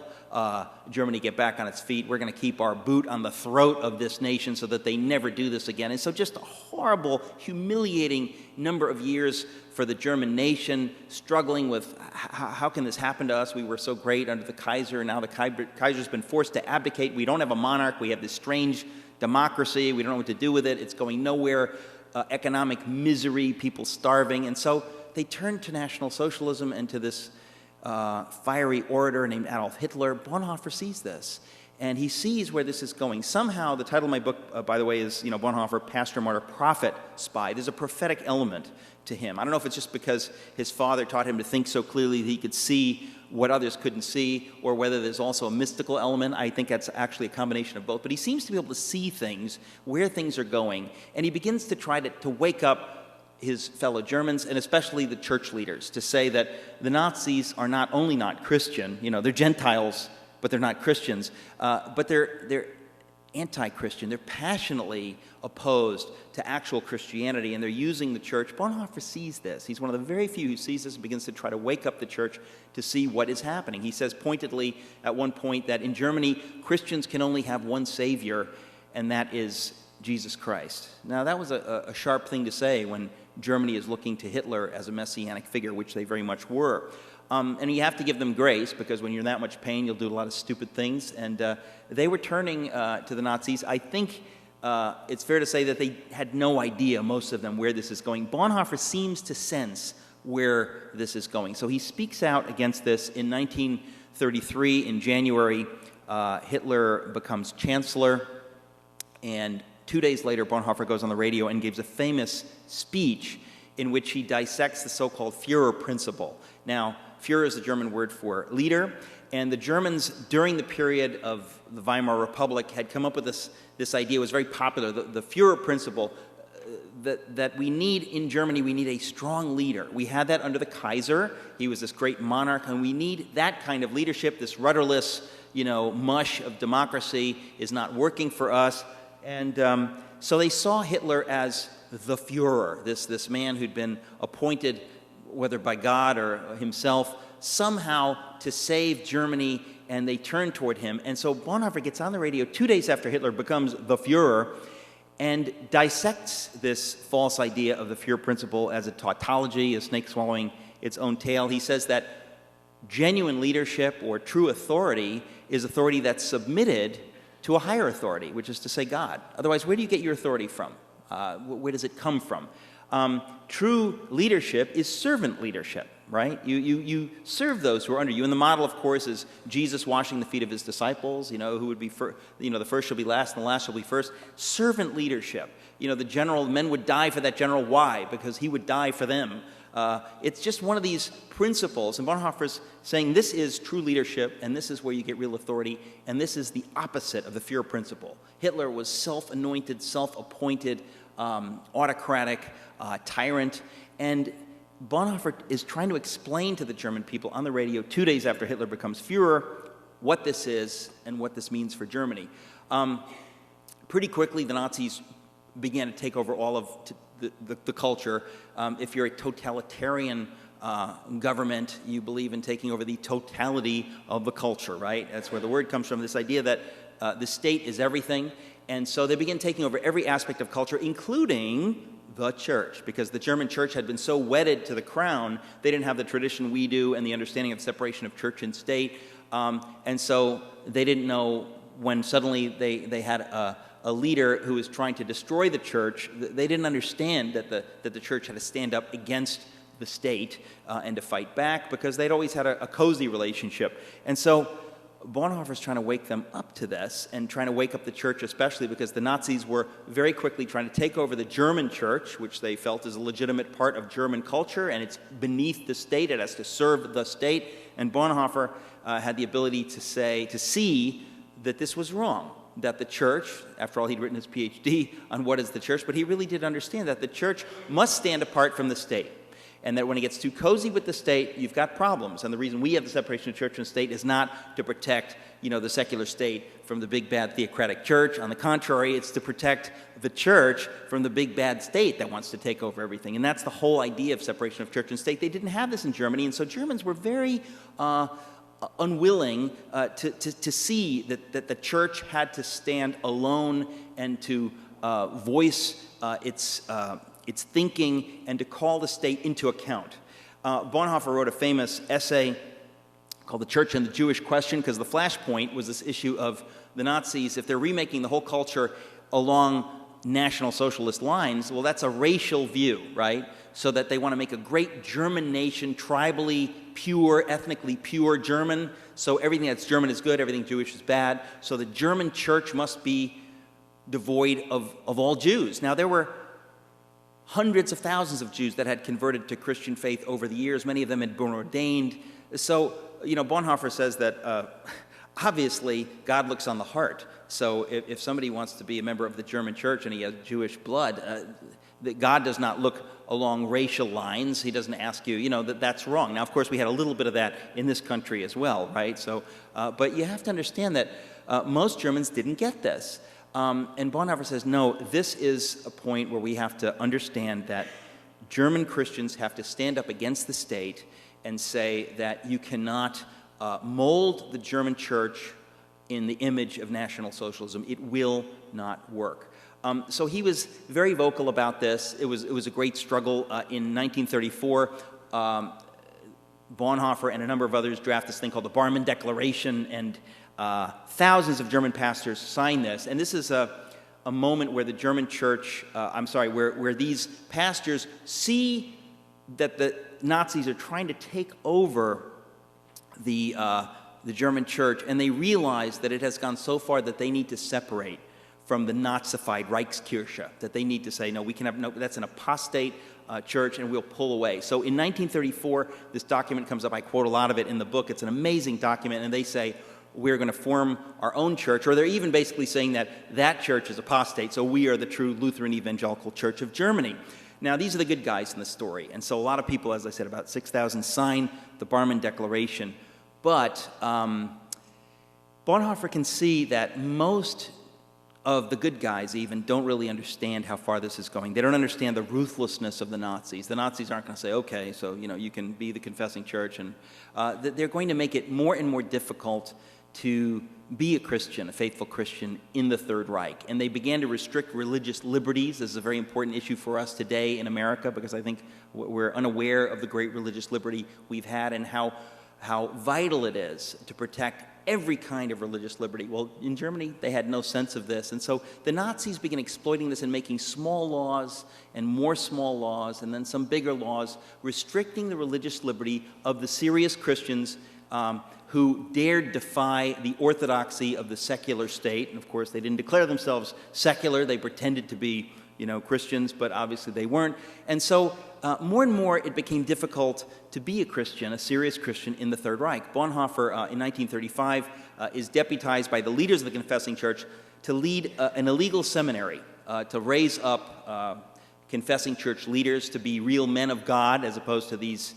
Germany get back on its feet. We're going to keep our boot on the throat of this nation so that they never do this again. And so just a horrible, humiliating number of years for the German nation, struggling with how can this happen to us? We were so great under the Kaiser, and now the Kaiser's been forced to abdicate. We don't have a monarch. We have this strange democracy. We don't know what to do with it. It's going nowhere. Economic misery, people starving. And so they turned to National Socialism and to this fiery orator named Adolf Hitler. Bonhoeffer sees this, and he sees where this is going. Somehow, the title of my book, by the way, is Bonhoeffer, Pastor, Martyr, Prophet, Spy. There's a prophetic element to him. I don't know if it's just because his father taught him to think so clearly that he could see what others couldn't see, or whether there's also a mystical element. I think that's actually a combination of both. But he seems to be able to see things, where things are going, and he begins to try to wake up his fellow Germans, and especially the church leaders, to say that the Nazis are not only not Christian, they're Gentiles, but they're not Christians, but they're anti-Christian. They're passionately opposed to actual Christianity, and they're using the church. Bonhoeffer sees this. He's one of the very few who sees this and begins to try to wake up the church to see what is happening. He says pointedly at one point that in Germany, Christians can only have one Savior, and that is Jesus Christ. Now, that was a sharp thing to say when Germany is looking to Hitler as a messianic figure, which they very much were. And you have to give them grace, because when you're in that much pain, you'll do a lot of stupid things. And they were turning to the Nazis. I think it's fair to say that they had no idea, most of them, where this is going. Bonhoeffer seems to sense where this is going. So he speaks out against this. In 1933, in January, Hitler becomes chancellor, and 2 days later, Bonhoeffer goes on the radio and gives a famous speech in which he dissects the so-called Führer principle. Now, Führer is the German word for leader, and the Germans, during the period of the Weimar Republic, had come up with this idea. It was very popular, the Führer principle, that we need in Germany, we need a strong leader. We had that under the Kaiser. He was this great monarch, and we need that kind of leadership. This rudderless, mush of democracy is not working for us. And so they saw Hitler as the Führer, this man who'd been appointed, whether by God or himself, somehow to save Germany, and they turned toward him. And so Bonhoeffer gets on the radio 2 days after Hitler becomes the Führer and dissects this false idea of the Führer principle as a tautology, a snake swallowing its own tail. He says that genuine leadership or true authority is authority that's submitted to a higher authority, which is to say God. Otherwise, where do you get your authority from? Where does it come from? True leadership is servant leadership, right? You serve those who are under you. And the model, of course, is Jesus washing the feet of his disciples, who would be first, the first shall be last and the last shall be first. Servant leadership. The men would die for that general. Why? Because he would die for them. It's just one of these principles, and Bonhoeffer's saying this is true leadership, and this is where you get real authority, and this is the opposite of the Führer principle. Hitler was self-anointed, self-appointed, autocratic, tyrant, and Bonhoeffer is trying to explain to the German people on the radio 2 days after Hitler becomes Führer what this is and what this means for Germany. Pretty quickly, the Nazis began to take over all of the culture. If you're a totalitarian government. You believe in taking over the totality of the culture, right? That's where the word comes from, this idea that the state is everything. And so they begin taking over every aspect of culture, including the church, because the German church had been so wedded to the crown, they didn't have the tradition we do and the understanding of separation of church and state. And so they didn't know when suddenly they had a leader who was trying to destroy the church. They didn't understand that the church had to stand up against the state and to fight back, because they'd always had a cozy relationship. And so Bonhoeffer's trying to wake them up to this, and trying to wake up the church especially because the Nazis were very quickly trying to take over the German church, which they felt is a legitimate part of German culture, and it's beneath the state. It has to serve the state. And Bonhoeffer had the ability to see that this was wrong, that the church, after all, he'd written his PhD on what is the church, but he really did understand that the church must stand apart from the state, and that when it gets too cozy with the state, you've got problems. And the reason we have the separation of church and state is not to protect, the secular state from the big bad theocratic church. On the contrary, it's to protect the church from the big bad state that wants to take over everything. And that's the whole idea of separation of church and state. They didn't have this in Germany, and so Germans were very unwilling to see that the church had to stand alone and to voice its thinking and to call the state into account. Bonhoeffer wrote a famous essay called The Church and the Jewish Question, because the flashpoint was this issue of the Nazis. If they're remaking the whole culture along National Socialist lines, well, that's a racial view, right? So that they want to make a great German nation, tribally pure, ethnically pure German. So everything that's German is good, everything Jewish is bad. So the German church must be devoid of all Jews. Now, there were hundreds of thousands of Jews that had converted to Christian faith over the years. Many of them had been ordained. So, Bonhoeffer says that obviously God looks on the heart. So if somebody wants to be a member of the German church and he has Jewish blood, that God does not look along racial lines. He doesn't ask you, that's wrong. Now, of course, we had a little bit of that in this country as well, right? So, but you have to understand that most Germans didn't get this. And Bonhoeffer says, no, this is a point where we have to understand that German Christians have to stand up against the state and say that you cannot mold the German church in the image of National Socialism. It will not work. So he was very vocal about this. It was a great struggle. In 1934, Bonhoeffer and a number of others draft this thing called the Barmen Declaration, and thousands of German pastors sign this. And this is a moment where the German church, where these pastors see that the Nazis are trying to take over the German church, and they realize that it has gone so far that they need to separate from the Nazified Reichskirche, that they need to say, no, we can have no, that's an apostate church, and we'll pull away. So in 1934, this document comes up. I quote a lot of it in the book. It's an amazing document, and they say, we're going to form our own church, or they're even basically saying that church is apostate, so we are the true Lutheran Evangelical Church of Germany. Now, these are the good guys in the story, and so a lot of people, as I said, about 6,000 sign the Barmen Declaration. But Bonhoeffer can see that most of the good guys even don't really understand how far this is going. They don't understand the ruthlessness of the Nazis. The Nazis aren't going to say, okay, so you can be the confessing church, and they're going to make it more and more difficult to be a Christian, a faithful Christian in the Third Reich. And they began to restrict religious liberties. This is a very important issue for us today in America, because I think we're unaware of the great religious liberty we've had and how vital it is to protect every kind of religious liberty. Well, in Germany, they had no sense of this. And so the Nazis began exploiting this and making small laws and more small laws and then some bigger laws restricting the religious liberty of the serious Christians who dared defy the orthodoxy of the secular state. And of course, they didn't declare themselves secular. They pretended to be, Christians, but obviously they weren't. And so more and more, it became difficult to be a Christian, a serious Christian, in the Third Reich. Bonhoeffer, in 1935, is deputized by the leaders of the confessing church to lead an illegal seminary, to raise up confessing church leaders to be real men of God, as opposed to these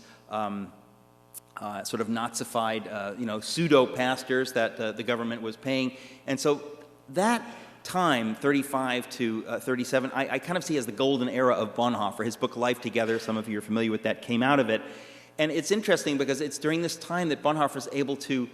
sort of Nazified, pseudo-pastors that the government was paying. And so that time, 35 to 37, I kind of see as the golden era of Bonhoeffer. His book, Life Together, some of you are familiar with that, came out of it. And it's interesting because it's during this time that Bonhoeffer is able to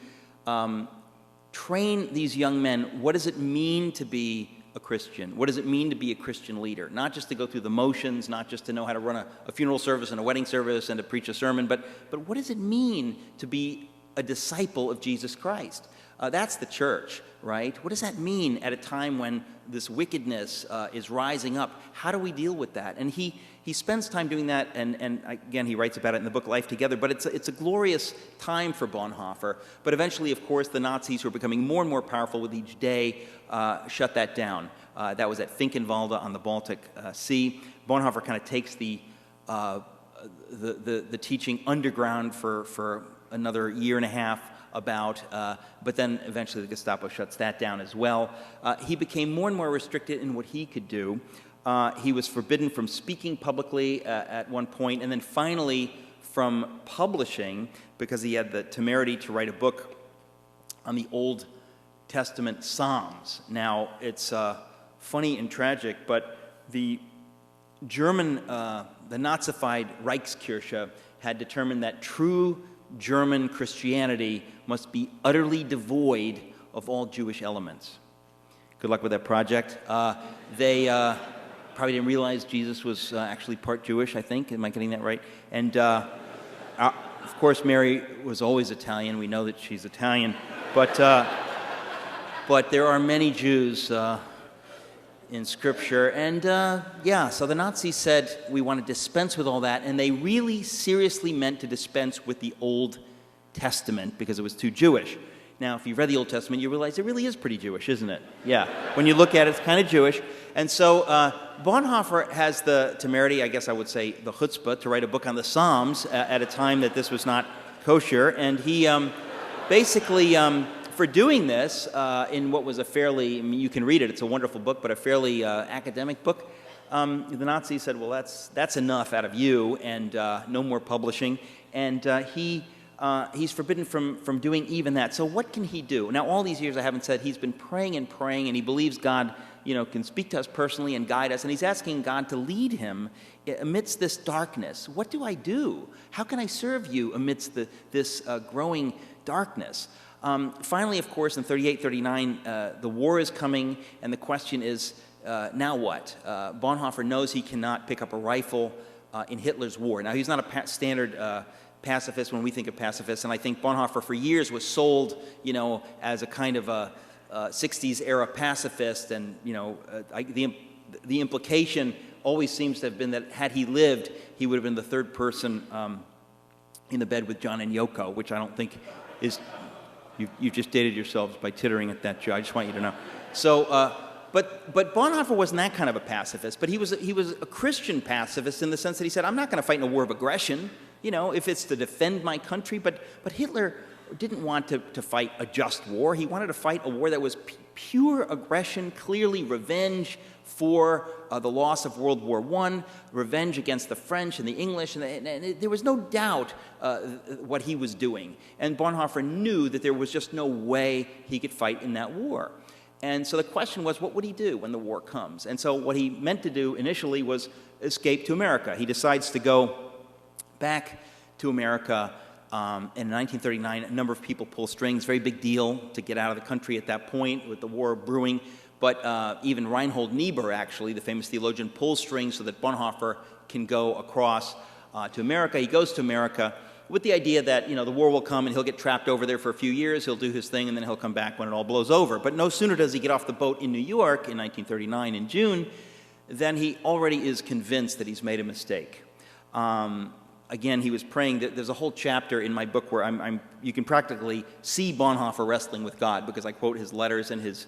train these young men. What does it mean to be a Christian? What does it mean to be a Christian leader? Not just to go through the motions, not just to know how to run a funeral service and a wedding service and to preach a sermon, but what does it mean to be a disciple of Jesus Christ? That's the church, right? What does that mean at a time when this wickedness is rising up? How do we deal with that? And he spends time doing that, and again, he writes about it in the book Life Together, but it's a glorious time for Bonhoeffer. But eventually, of course, the Nazis, who are becoming more and more powerful with each day, shut that down. That was at Finkenwalde on the Baltic Sea. Bonhoeffer kind of takes the teaching underground for another year and a half but then eventually the Gestapo shuts that down as well. He became more and more restricted in what he could do. He was forbidden from speaking publicly at one point, and then finally from publishing because he had the temerity to write a book on the Old Testament Psalms. Now, it's funny and tragic, but the German, the Nazified Reichskirche had determined that true German Christianity must be utterly devoid of all Jewish elements. Good luck with that project. They probably didn't realize Jesus was actually part Jewish, I think. Am I getting that right? And, of course, Mary was always Italian. We know that she's Italian. But there are many Jews in Scripture. And, so the Nazis said, we want to dispense with all that. And they really seriously meant to dispense with the Old Testament because it was too Jewish. Now, if you've read the Old Testament, you realize it really is pretty Jewish, isn't it? Yeah. When you look at it, it's kind of Jewish. And so Bonhoeffer has the temerity, I guess I would say the chutzpah, to write a book on the Psalms at a time that this was not kosher. And he basically, for doing this in what was a fairly, I mean, you can read it, it's a wonderful book, but a fairly academic book, the Nazis said, well, that's enough out of you, and no more publishing. And he's forbidden from doing even that. So what can he do? Now, all these years I haven't said he's been praying, and he believes God, can speak to us personally and guide us, and he's asking God to lead him amidst this darkness. What do I do? How can I serve you amidst this growing darkness? Finally, of course, in 38, 39, the war is coming, and the question is, now what? Bonhoeffer knows he cannot pick up a rifle in Hitler's war. Now, he's not a standard pacifist when we think of pacifists, and I think Bonhoeffer for years was sold, as a kind of a 60s era pacifist, and the implication always seems to have been that had he lived, he would have been the third person in the bed with John and Yoko, which I don't think is. You just dated yourselves by tittering at that, Joe. I just want you to know. So, but Bonhoeffer wasn't that kind of a pacifist, but he was a Christian pacifist in the sense that he said, I'm not going to fight in a war of aggression, if it's to defend my country. But Hitler didn't want to fight a just war. He wanted to fight a war that was pure aggression, clearly revenge for the loss of World War I, revenge against the French and the English, and there was no doubt what he was doing. And Bonhoeffer knew that there was just no way he could fight in that war. And so the question was, what would he do when the war comes? And so what he meant to do initially was escape to America. He decides to go back to America. In 1939, a number of people pull strings, very big deal to get out of the country at that point with the war brewing. But even Reinhold Niebuhr, actually, the famous theologian, pulls strings so that Bonhoeffer can go across to America. He goes to America with the idea that, the war will come and he'll get trapped over there for a few years, he'll do his thing, and then he'll come back when it all blows over. But no sooner does he get off the boat in New York in 1939 in June, than he already is convinced that he's made a mistake. Again, he was praying. There's a whole chapter in my book where you can practically see Bonhoeffer wrestling with God, because I quote his letters and his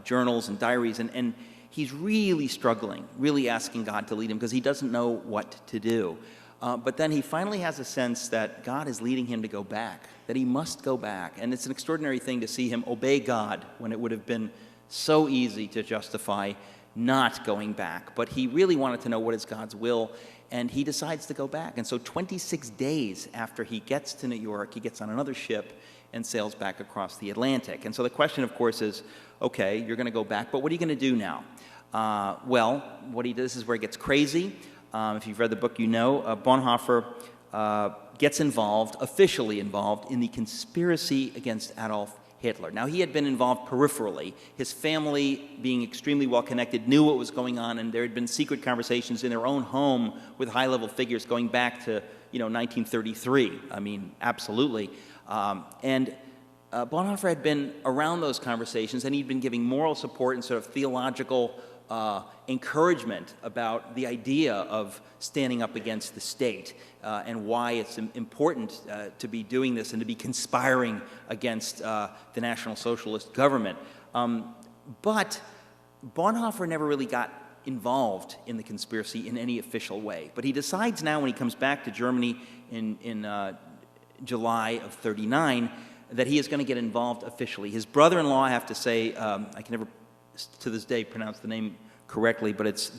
journals and diaries, and he's really struggling, really asking God to lead him because he doesn't know what to do. But then he finally has a sense that God is leading him to go back, that he must go back. And it's an extraordinary thing to see him obey God when it would have been so easy to justify not going back. But he really wanted to know what is God's will, and he decides to go back. And so 26 days after he gets to New York, he gets on another ship and sails back across the Atlantic. And so the question, of course, is, okay, you're going to go back, but what are you going to do now? What he does is where it gets crazy. If you've read the book, Bonhoeffer gets involved, officially involved, in the conspiracy against Adolf Hitler. Now, he had been involved peripherally. His family, being extremely well-connected, knew what was going on, and there had been secret conversations in their own home with high-level figures going back to, 1933. I mean, absolutely. Bonhoeffer had been around those conversations, and he'd been giving moral support and sort of theological encouragement about the idea of standing up against the state and why it's important to be doing this and to be conspiring against the National Socialist government. But Bonhoeffer never really got involved in the conspiracy in any official way. But he decides now, when he comes back to Germany in July of '39, that he is going to get involved officially. His brother-in-law, I have to say, I can never to this day pronounce the name correctly, but it's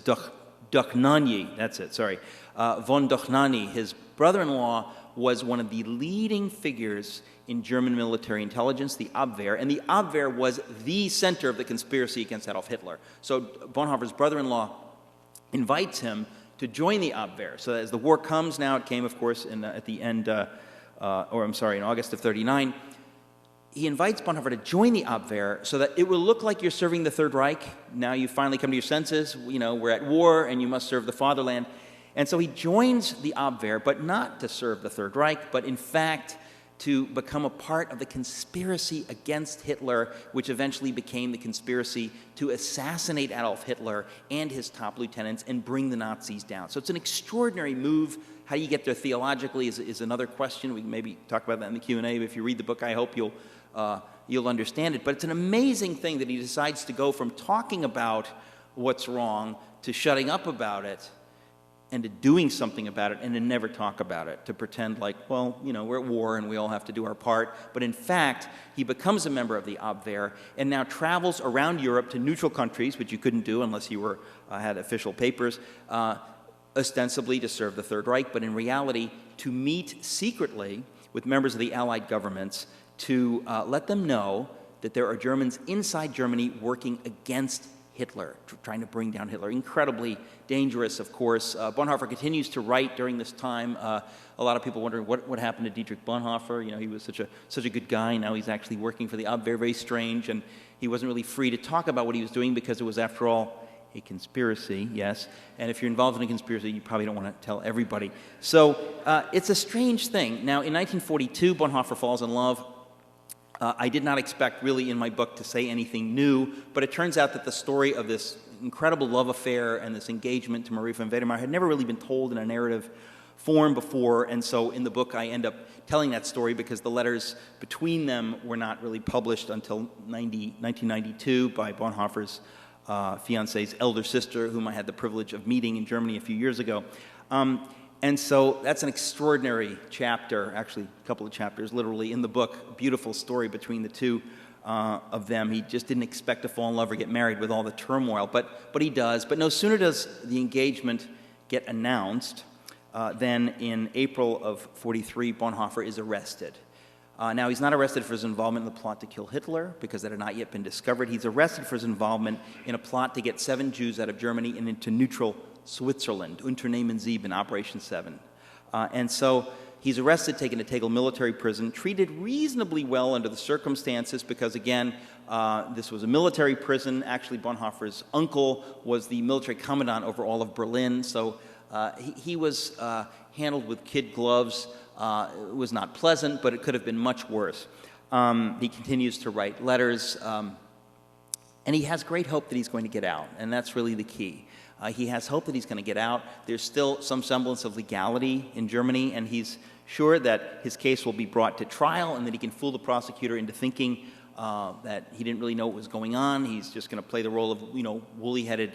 Dochnani, that's it, sorry. Von Dochnani, his brother-in-law, was one of the leading figures in German military intelligence, the Abwehr, and the Abwehr was the center of the conspiracy against Adolf Hitler. So Bonhoeffer's brother-in-law invites him to join the Abwehr. So as the war comes now, it came, of course, at the end, in August of '39, he invites Bonhoeffer to join the Abwehr so that it will look like you're serving the Third Reich. Now you finally come to your senses, we're at war and you must serve the fatherland. And so he joins the Abwehr, but not to serve the Third Reich, but in fact to become a part of the conspiracy against Hitler, which eventually became the conspiracy to assassinate Adolf Hitler and his top lieutenants and bring the Nazis down. So it's an extraordinary move. How you get there theologically is another question. We can maybe talk about that in the Q&A. If you read the book, I hope you'll understand it. But it's an amazing thing that he decides to go from talking about what's wrong to shutting up about it and to doing something about it and to never talk about it, to pretend like, well, we're at war and we all have to do our part. But in fact, he becomes a member of the Abwehr and now travels around Europe to neutral countries, which you couldn't do unless you had official papers, ostensibly to serve the Third Reich, but in reality to meet secretly with members of the Allied governments to let them know that there are Germans inside Germany working against Hitler, trying to bring down Hitler. Incredibly dangerous, of course. Bonhoeffer continues to write during this time. A lot of people wondering what happened to Dietrich Bonhoeffer. He was such a good guy. Now he's actually working for the Abwehr. Very strange, and he wasn't really free to talk about what he was doing because it was, after all, a conspiracy, yes. And if you're involved in a conspiracy, you probably don't want to tell everybody. So it's a strange thing. Now, in 1942, Bonhoeffer falls in love. I did not expect, really, in my book to say anything new, but it turns out that the story of this incredible love affair and this engagement to Marie von Wedemeyer had never really been told in a narrative form before, and so in the book I end up telling that story because the letters between them were not really published until 1992 by Bonhoeffer's fiance's elder sister, whom I had the privilege of meeting in Germany a few years ago. And so that's an extraordinary chapter, actually a couple of chapters literally in the book, a beautiful story between the two of them. He just didn't expect to fall in love or get married with all the turmoil, but he does. But no sooner does the engagement get announced than in April of '43, Bonhoeffer is arrested. Now, he's not arrested for his involvement in the plot to kill Hitler, because that had not yet been discovered. He's arrested for his involvement in a plot to get 7 Jews out of Germany and into neutral Switzerland, Unternehmen 7, Operation 7. And so he's arrested, taken to Tegel military prison, treated reasonably well under the circumstances because, again, this was a military prison. Actually, Bonhoeffer's uncle was the military commandant over all of Berlin, so he was handled with kid gloves. It was not pleasant, but it could have been much worse. He continues to write letters, and he has great hope that he's going to get out, and that's really the key. He has hope that he's going to get out. There's still some semblance of legality in Germany, and he's sure that his case will be brought to trial and that he can fool the prosecutor into thinking that he didn't really know what was going on. He's just going to play the role of, woolly-headed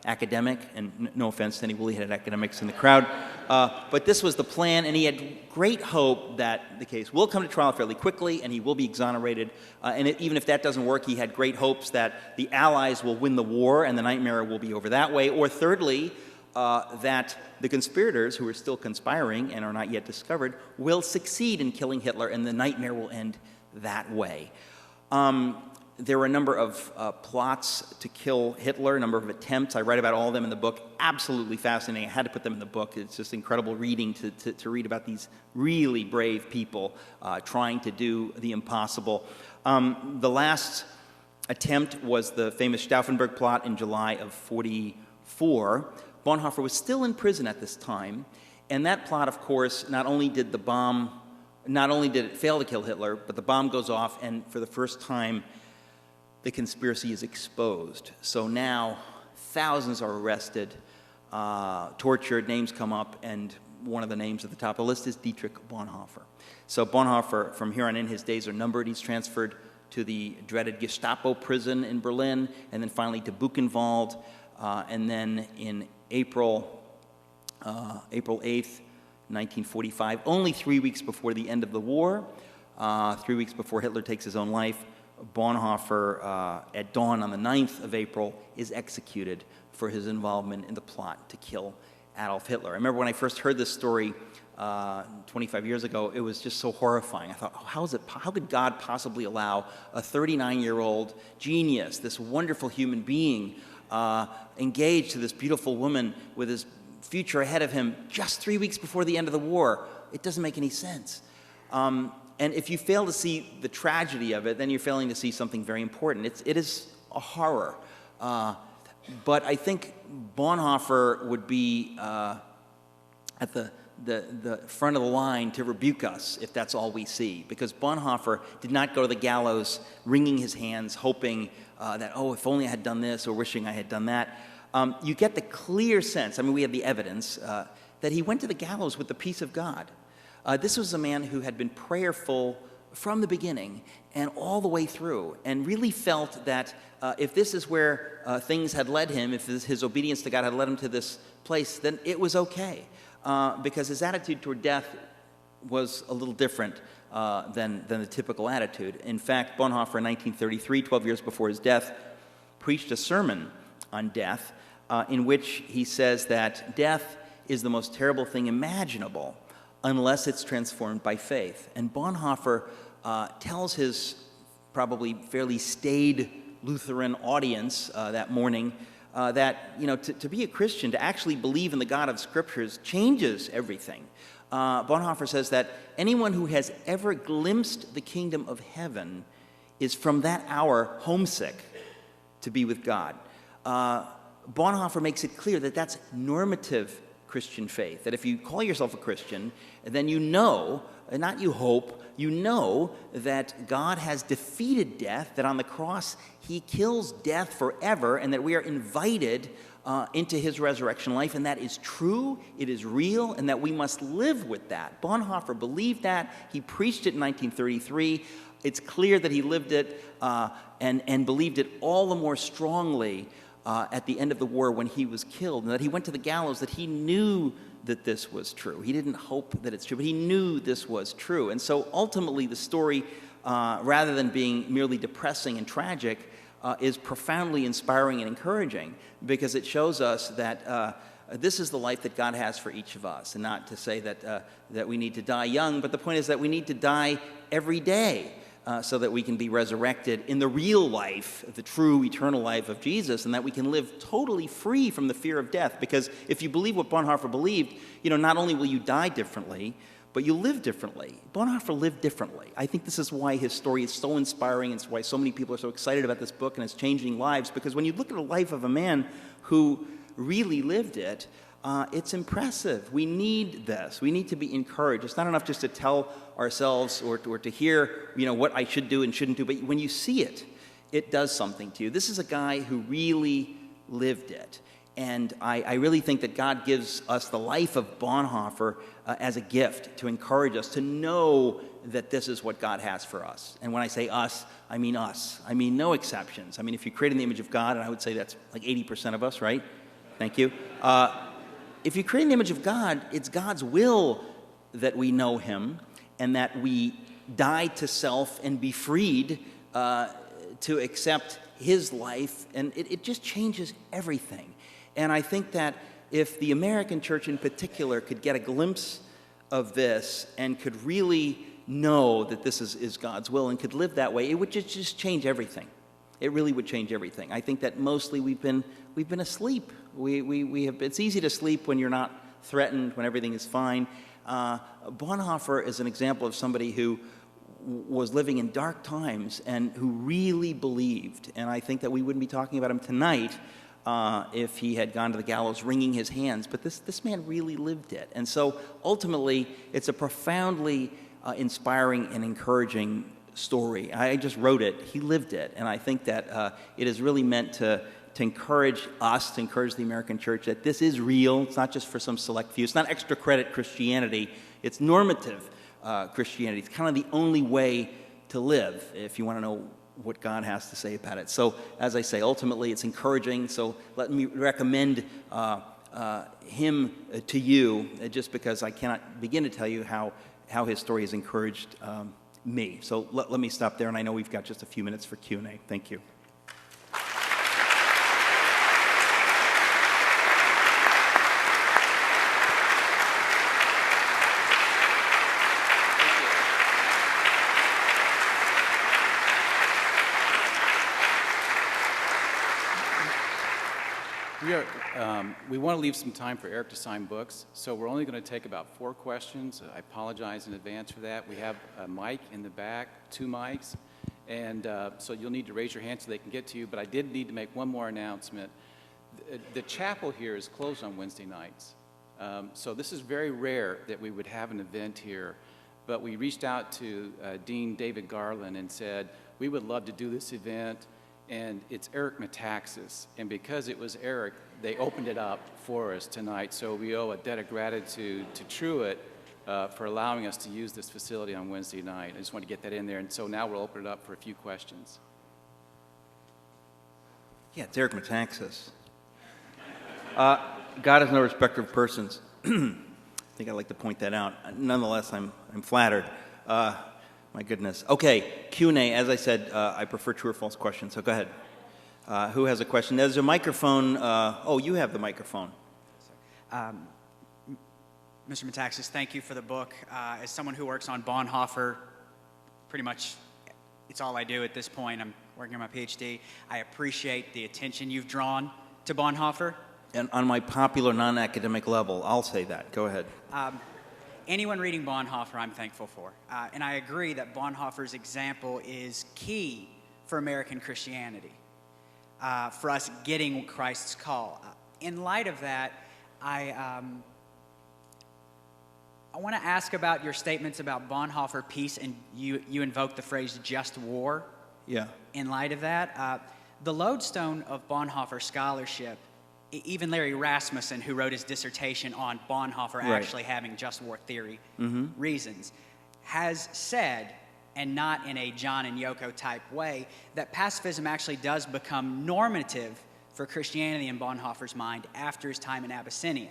academic, and no offense to any woolly-headed academics in the crowd. But this was the plan, and he had great hope that the case will come to trial fairly quickly and he will be exonerated. Even if that doesn't work, he had great hopes that the Allies will win the war and the nightmare will be over that way. Or thirdly, that the conspirators, who are still conspiring and are not yet discovered, will succeed in killing Hitler and the nightmare will end that way. There were a number of plots to kill Hitler, a number of attempts. I write about all of them in the book. Absolutely fascinating. I had to put them in the book. It's just incredible reading to read about these really brave people trying to do the impossible. The last attempt was the famous Stauffenberg plot in July of 1944. Bonhoeffer was still in prison at this time, and that plot, of course, not only did it fail to kill Hitler, but the bomb goes off, and for the first time, the conspiracy is exposed. So now thousands are arrested, tortured, names come up, and one of the names at the top of the list is Dietrich Bonhoeffer. So Bonhoeffer, from here on in, his days are numbered. He's transferred to the dreaded Gestapo prison in Berlin, and then finally to Buchenwald, and then in April 8th, 1945, only 3 weeks before the end of the war, 3 weeks before Hitler takes his own life, Bonhoeffer, at dawn on the 9th of April, is executed for his involvement in the plot to kill Adolf Hitler. I remember when I first heard this story 25 years ago, it was just so horrifying. I thought, oh, how could God possibly allow a 39-year-old genius, this wonderful human being, engaged to this beautiful woman with his future ahead of him just 3 weeks before the end of the war? It doesn't make any sense. And if you fail to see the tragedy of it, then you're failing to see something very important. It is a horror. But I think Bonhoeffer would be at the front of the line to rebuke us if that's all we see. Because Bonhoeffer did not go to the gallows wringing his hands, hoping that, oh, if only I had done this, or wishing I had done that. You get the clear sense, I mean, we have the evidence, that he went to the gallows with the peace of God. This was a man who had been prayerful from the beginning and all the way through, and really felt that if this is where things had led him, if his obedience to God had led him to this place, then it was okay, because his attitude toward death was a little different than the typical attitude. In fact, Bonhoeffer in 1933, 12 years before his death, preached a sermon on death in which he says that death is the most terrible thing imaginable unless it's transformed by faith. And Bonhoeffer tells his probably fairly staid Lutheran audience that morning that, to be a Christian, to actually believe in the God of Scriptures changes everything. Bonhoeffer says that anyone who has ever glimpsed the kingdom of heaven is from that hour homesick to be with God. Bonhoeffer makes it clear that that's normative Christian faith, that if you call yourself a Christian, then you know, and not you hope, you know that God has defeated death, that on the cross he kills death forever, and that we are invited into his resurrection life, and that is true, it is real, and that we must live with that. Bonhoeffer believed that. He preached it in 1933. It's clear that he lived it and believed it all the more strongly at the end of the war when he was killed, and that he went to the gallows, that he knew that this was true. He didn't hope that it's true, but he knew this was true. And so ultimately the story, rather than being merely depressing and tragic, is profoundly inspiring and encouraging, because it shows us that this is the life that God has for each of us. And not to say that we need to die young, but the point is that we need to die every day, so that we can be resurrected in the real life, the true eternal life of Jesus, and that we can live totally free from the fear of death. Because if you believe what Bonhoeffer believed, not only will you die differently, but you'll live differently. Bonhoeffer lived differently. I think this is why his story is so inspiring, and it's why so many people are so excited about this book and it's changing lives. Because when you look at the life of a man who really lived it, it's impressive. We need this. We need to be encouraged. It's not enough just to tell ourselves or to hear, what I should do and shouldn't do. But when you see it, it does something to you. This is a guy who really lived it. And I really think that God gives us the life of Bonhoeffer as a gift to encourage us to know that this is what God has for us. And when I say us, I mean us. I mean no exceptions. I mean, if you're created in the image of God, and I would say that's like 80% of us, right? Thank you. If you create in the image of God, it's God's will that we know him and that we die to self and be freed to accept his life. And it just changes everything. And I think that if the American church in particular could get a glimpse of this and could really know that this is God's will and could live that way, it would just change everything. it really would change everything. I think that mostly we've been asleep. We have. It's easy to sleep when you're not threatened, when everything is fine. Bonhoeffer is an example of somebody who was living in dark times and who really believed. And I think that we wouldn't be talking about him tonight if he had gone to the gallows wringing his hands. But this man really lived it. And so ultimately, it's a profoundly inspiring and encouraging story. I just wrote it. He lived it. And I think that it is really meant to encourage us, to encourage the American church, that this is real. It's not just for some select few. It's not extra credit Christianity. It's normative Christianity. It's kind of the only way to live if you want to know what God has to say about it. So, as I say, ultimately it's encouraging. So let me recommend him to you, just because I cannot begin to tell you how his story has encouraged me. So let me stop there, and I know we've got just a few minutes for Q&A. Thank you. We want to leave some time for Eric to sign books, so we're only going to take about 4 questions. I apologize in advance for that. We have a mic in the back, 2 mics, and so you'll need to raise your hand so they can get to you, but I did need to make one more announcement. The chapel here is closed on Wednesday nights, so this is very rare that we would have an event here, but we reached out to Dean David Garland and said, we would love to do this event, and it's Eric Metaxas, and because it was Eric, they opened it up for us tonight, so we owe a debt of gratitude to Truett for allowing us to use this facility on Wednesday night. I just want to get that in there, and so now we'll open it up for a few questions. Yeah, it's Eric Metaxas. God is no respecter of persons. I think I'd like to point that out. Nonetheless, I'm flattered. My goodness. Okay, Q&A. As I said, I prefer true or false questions, so go ahead. Who has a question? There's a microphone. Oh, you have the microphone. Mr. Metaxas, thank you for the book. As someone who works on Bonhoeffer, pretty much it's all I do at this point. I'm working on my PhD. I appreciate the attention you've drawn to Bonhoeffer. And on my popular non-academic level, I'll say that. Go ahead. Anyone reading Bonhoeffer, I'm thankful for. And I agree that Bonhoeffer's example is key for American Christianity, for us getting Christ's call. In light of that, I want to ask about your statements about Bonhoeffer peace, and you invoked the phrase just war. Yeah. In light of that, the lodestone of Bonhoeffer scholarship, even Larry Rasmussen, who wrote his dissertation on Bonhoeffer actually having just war theory reasons, has said, and not in a John and Yoko type way, that pacifism actually does become normative for Christianity in Bonhoeffer's mind after his time in Abyssinia.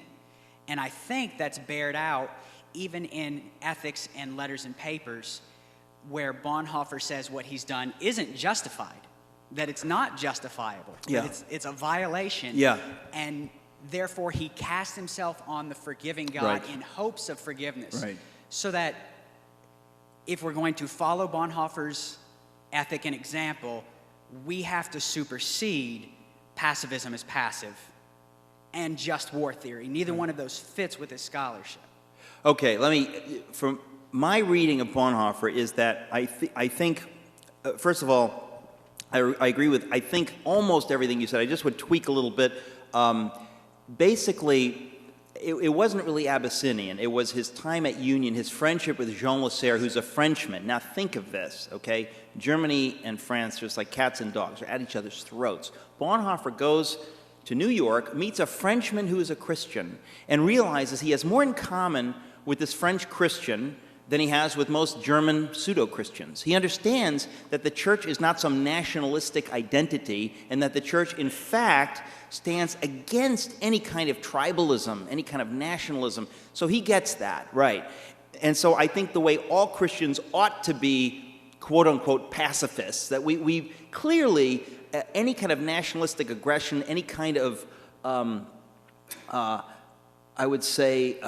And I think that's bared out even in Ethics and Letters and Papers, where Bonhoeffer says what he's done isn't justified, that it's not justifiable, that it's a violation, and therefore he casts himself on the forgiving God in hopes of forgiveness, so that if we're going to follow Bonhoeffer's ethic and example, we have to supersede pacifism as passive and just war theory. Neither one of those fits with his scholarship. Okay, from my reading of Bonhoeffer is that I think, first of all, I agree with, I think, almost everything you said. I just would tweak a little bit. Basically, it wasn't really Abyssinian. It was his time at Union, his friendship with Jean Lasserre, who's a Frenchman. Now think of this, okay? Germany and France, just like cats and dogs, are at each other's throats. Bonhoeffer goes to New York, meets a Frenchman who is a Christian, and realizes he has more in common with this French Christian than he has with most German pseudo-Christians. He understands that the church is not some nationalistic identity, and that the church, in fact, stands against any kind of tribalism, any kind of nationalism. So he gets that, right? And so I think the way all Christians ought to be, quote-unquote, pacifists, that we clearly, any kind of nationalistic aggression, any kind of, I would say,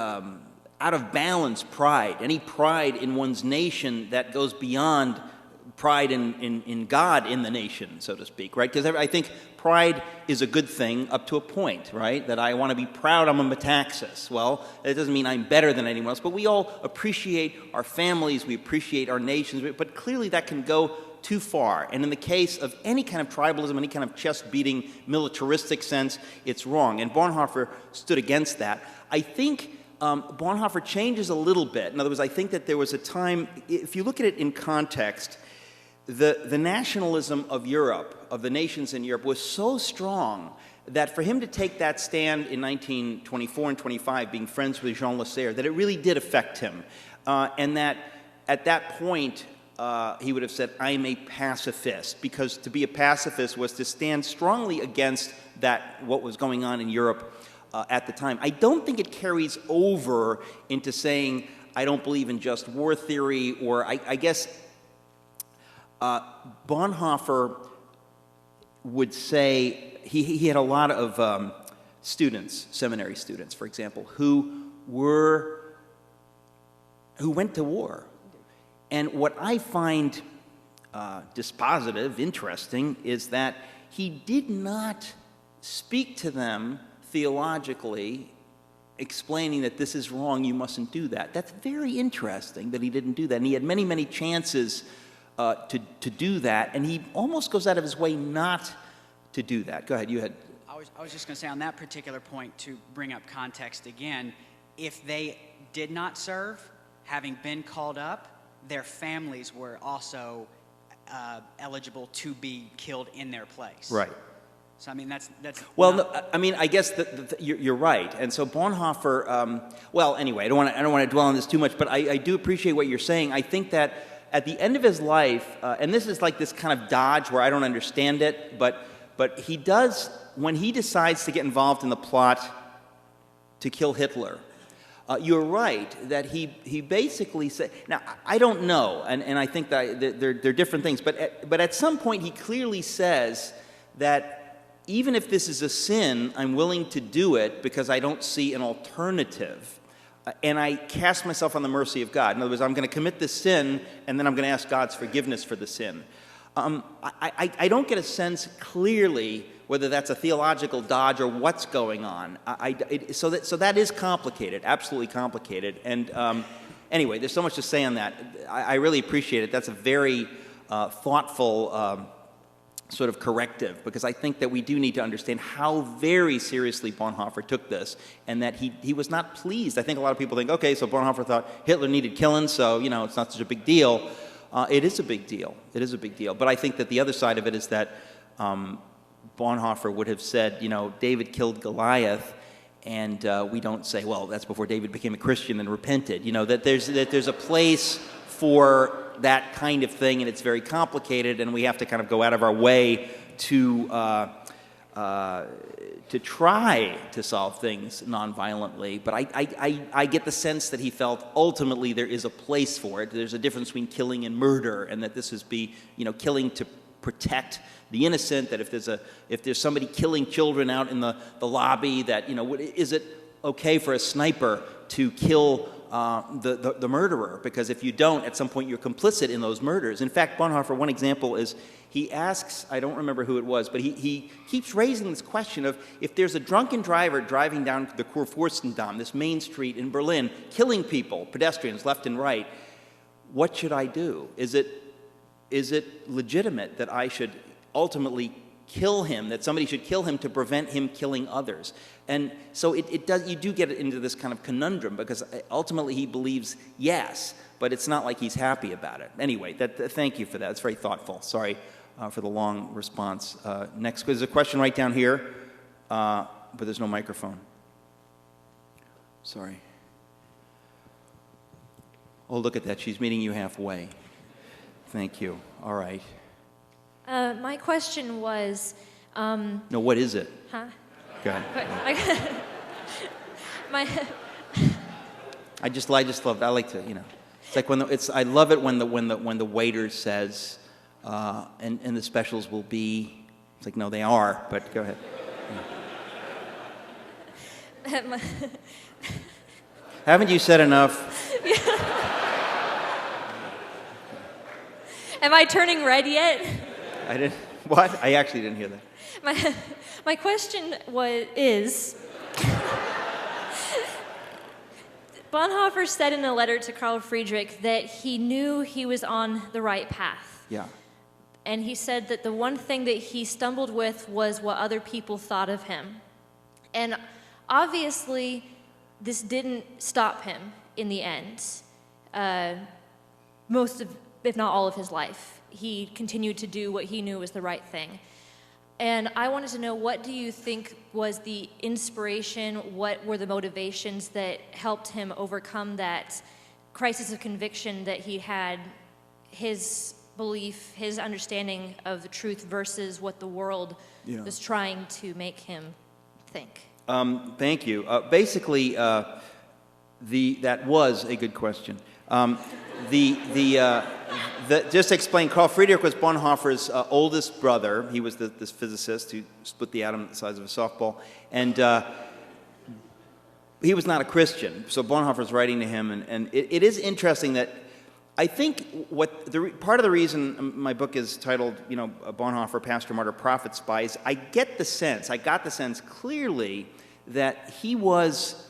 out of balance pride, any pride in one's nation that goes beyond pride in God in the nation, so to speak, right? Because I think pride is a good thing up to a point, right? That I want to be proud I'm a Metaxas. Well, it doesn't mean I'm better than anyone else, but we all appreciate our families, we appreciate our nations, but clearly that can go too far. And in the case of any kind of tribalism, any kind of chest-beating, militaristic sense, it's wrong. And Bonhoeffer stood against that. I think Bonhoeffer changes a little bit. In other words, I think that there was a time, if you look at it in context, the nationalism of Europe, of the nations in Europe, was so strong that for him to take that stand in 1924 and 25, being friends with Jean Lasserre, that it really did affect him. And that at that point, he would have said, I'm a pacifist, because to be a pacifist was to stand strongly against what was going on in Europe at the time. I don't think it carries over into saying, I don't believe in just war theory, or I guess Bonhoeffer would say, he had a lot of students, seminary students, for example, who went to war. And what I find dispositive, interesting, is that he did not speak to them theologically, explaining that this is wrong, you mustn't do that. That's very interesting that he didn't do that. And he had many, many chances to do that, and he almost goes out of his way not to do that. Go ahead, you had. I was just going to say on that particular point, to bring up context again, if they did not serve, having been called up, their families were also eligible to be killed in their place. Right. So I mean, that's well. not... No, I mean, I guess you're right. And so Bonhoeffer. Well, anyway, I don't want to dwell on this too much, but I do appreciate what you're saying. I think that at the end of his life, and this is like this kind of dodge where I don't understand it, but he does, when he decides to get involved in the plot to kill Hitler. You're right that he basically said. Now I don't know, and I think that they're different things. But at some point he clearly says that even if this is a sin, I'm willing to do it because I don't see an alternative, and I cast myself on the mercy of God. In other words, I'm going to commit this sin, and then I'm going to ask God's forgiveness for the sin. I don't get a sense clearly whether that's a theological dodge or what's going on. So that is complicated, absolutely complicated. And anyway, there's so much to say on that. I really appreciate it. That's a very thoughtful sort of corrective, because I think that we do need to understand how very seriously Bonhoeffer took this, and that he was not pleased. I think a lot of people think, okay, so Bonhoeffer thought Hitler needed killing, so, it's not such a big deal. It is a big deal. It is a big deal. But I think that the other side of it is that Bonhoeffer would have said, David killed Goliath, and we don't say, well, that's before David became a Christian and repented. That there's a place for that kind of thing, and it's very complicated, and we have to kind of go out of our way to try to solve things nonviolently. But I get the sense that he felt ultimately there is a place for it. There's a difference between killing and murder, and that this is killing to protect the innocent. That if there's somebody killing children out in the lobby, that is it okay for a sniper to kill the murderer? Because if you don't, at some point you're complicit in those murders. In fact, Bonhoeffer, one example is he asks, I don't remember who it was, but he keeps raising this question of if there's a drunken driver driving down the Kurfürstendamm, this main street in Berlin, killing people, pedestrians left and right, what should I do? Is it legitimate that I should ultimately kill him, that somebody should kill him to prevent him killing others? And so you do get into this kind of conundrum, because ultimately he believes yes, but it's not like he's happy about it. Anyway, thank you for that. It's very thoughtful. Sorry for the long response. Next, there's a question right down here, but there's no microphone. Sorry. Oh, look at that. She's meeting you halfway. Thank you. All right. My question was... No, what is it? Huh? Go ahead. I just love. I like to, It's like I love it when the waiter says, and the specials will be. It's like, no, they are. But go ahead. Yeah. Haven't you said enough? Am I turning red yet? I didn't. What? I actually didn't hear that. My question is, Bonhoeffer said in a letter to Carl Friedrich that he knew he was on the right path. Yeah. And he said that the one thing that he stumbled with was what other people thought of him. And obviously, this didn't stop him in the end. Most of, if not all of his life, he continued to do what he knew was the right thing. And I wanted to know, what do you think was the inspiration, what were the motivations that helped him overcome that crisis of conviction that he had, his belief, his understanding of the truth versus what the world was trying to make him think? Thank you. Basically, that was a good question. Just to explain, Carl Friedrich was Bonhoeffer's oldest brother. He was this physicist who split the atom the size of a softball. And he was not a Christian. So Bonhoeffer's writing to him. And it is interesting that I think part of the reason my book is titled, Bonhoeffer, Pastor, Martyr, Prophet, Spy, is I got the sense clearly that he was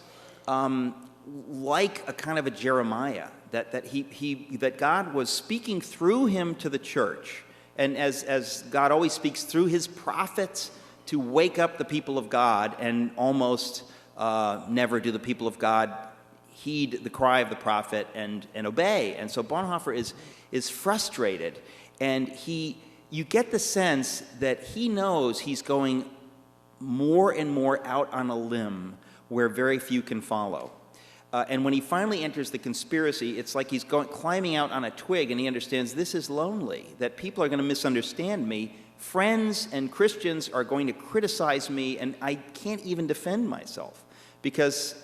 like a kind of a Jeremiah. That God was speaking through him to the church, and as God always speaks through his prophets to wake up the people of God, and almost never do the people of God heed the cry of the prophet and obey. And so Bonhoeffer is frustrated, and you get the sense that he knows he's going more and more out on a limb where very few can follow. And when he finally enters the conspiracy, it's like he's climbing out on a twig, and he understands this is lonely, that people are going to misunderstand me. Friends and Christians are going to criticize me, and I can't even defend myself because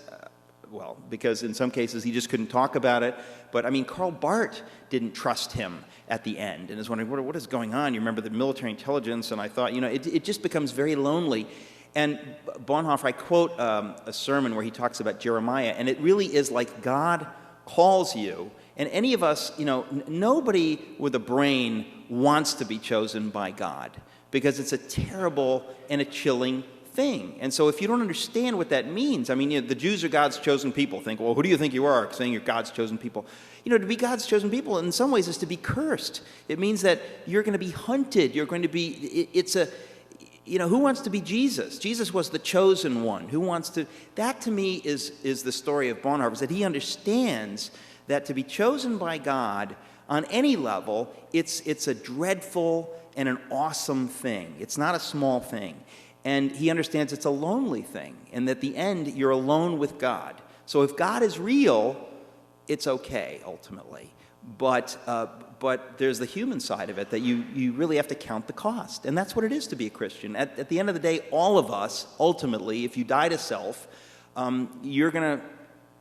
in some cases he just couldn't talk about it. But, Karl Barth didn't trust him at the end and is wondering, what is going on? You remember the military intelligence, and I thought, it just becomes very lonely. And Bonhoeffer, I quote a sermon where he talks about Jeremiah, and it really is like God calls you. And any of us, nobody with a brain wants to be chosen by God, because it's a terrible and a chilling thing. And so if you don't understand what that means, the Jews are God's chosen people. Think, well, who do you think you are, saying you're God's chosen people? To be God's chosen people in some ways is to be cursed. It means that you're going to be hunted. You're going to be, who wants to be Jesus? Jesus was the chosen one. That to me is the story of Bonhoeffer, is that he understands that to be chosen by God on any level, it's a dreadful and an awesome thing. It's not a small thing. And he understands it's a lonely thing, and at the end, you're alone with God. So if God is real, it's okay, ultimately. But there's the human side of it, that you really have to count the cost. And that's what it is to be a Christian. At the end of the day, all of us, ultimately, if you die to self, you're going to,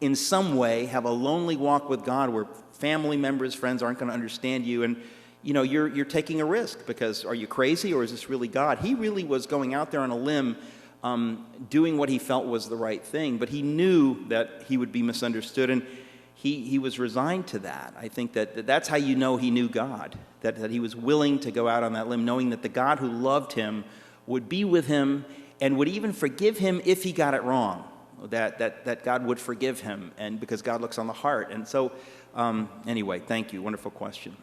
in some way, have a lonely walk with God where family members, friends aren't going to understand you. And, you're taking a risk, because are you crazy, or is this really God? He really was going out there on a limb, doing what he felt was the right thing. But he knew that he would be misunderstood. And he was resigned to that. I think that's how he knew God, that he was willing to go out on that limb, knowing that the God who loved him would be with him and would even forgive him if he got it wrong, that God would forgive him, and because God looks on the heart. And so, anyway, thank you. Wonderful question.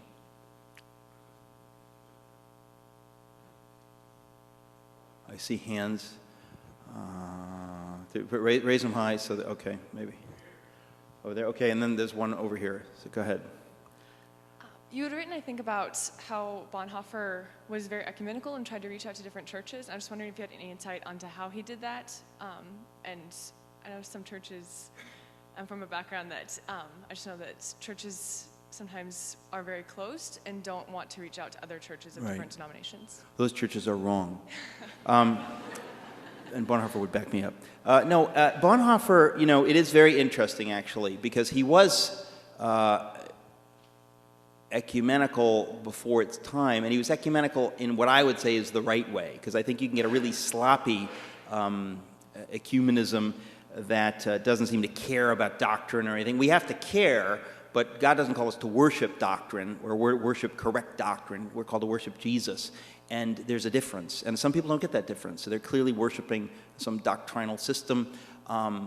I see hands. Raise them high so that, okay, maybe. Over there, okay, and then there's one over here, so go ahead. You had written, I think, about how Bonhoeffer was very ecumenical and tried to reach out to different churches. I was just wondering if you had any insight onto how he did that. And I know some churches, I'm from a background that, I just know that churches sometimes are very closed and don't want to reach out to other churches of different denominations. Those churches are wrong. And Bonhoeffer would back me up. Bonhoeffer, it is very interesting, actually, because he was ecumenical before its time, and he was ecumenical in what I would say is the right way, because I think you can get a really sloppy ecumenism that doesn't seem to care about doctrine or anything. We have to care, but God doesn't call us to worship doctrine or worship correct doctrine. We're called to worship Jesus. And there's a difference. And some people don't get that difference. So they're clearly worshiping some doctrinal system,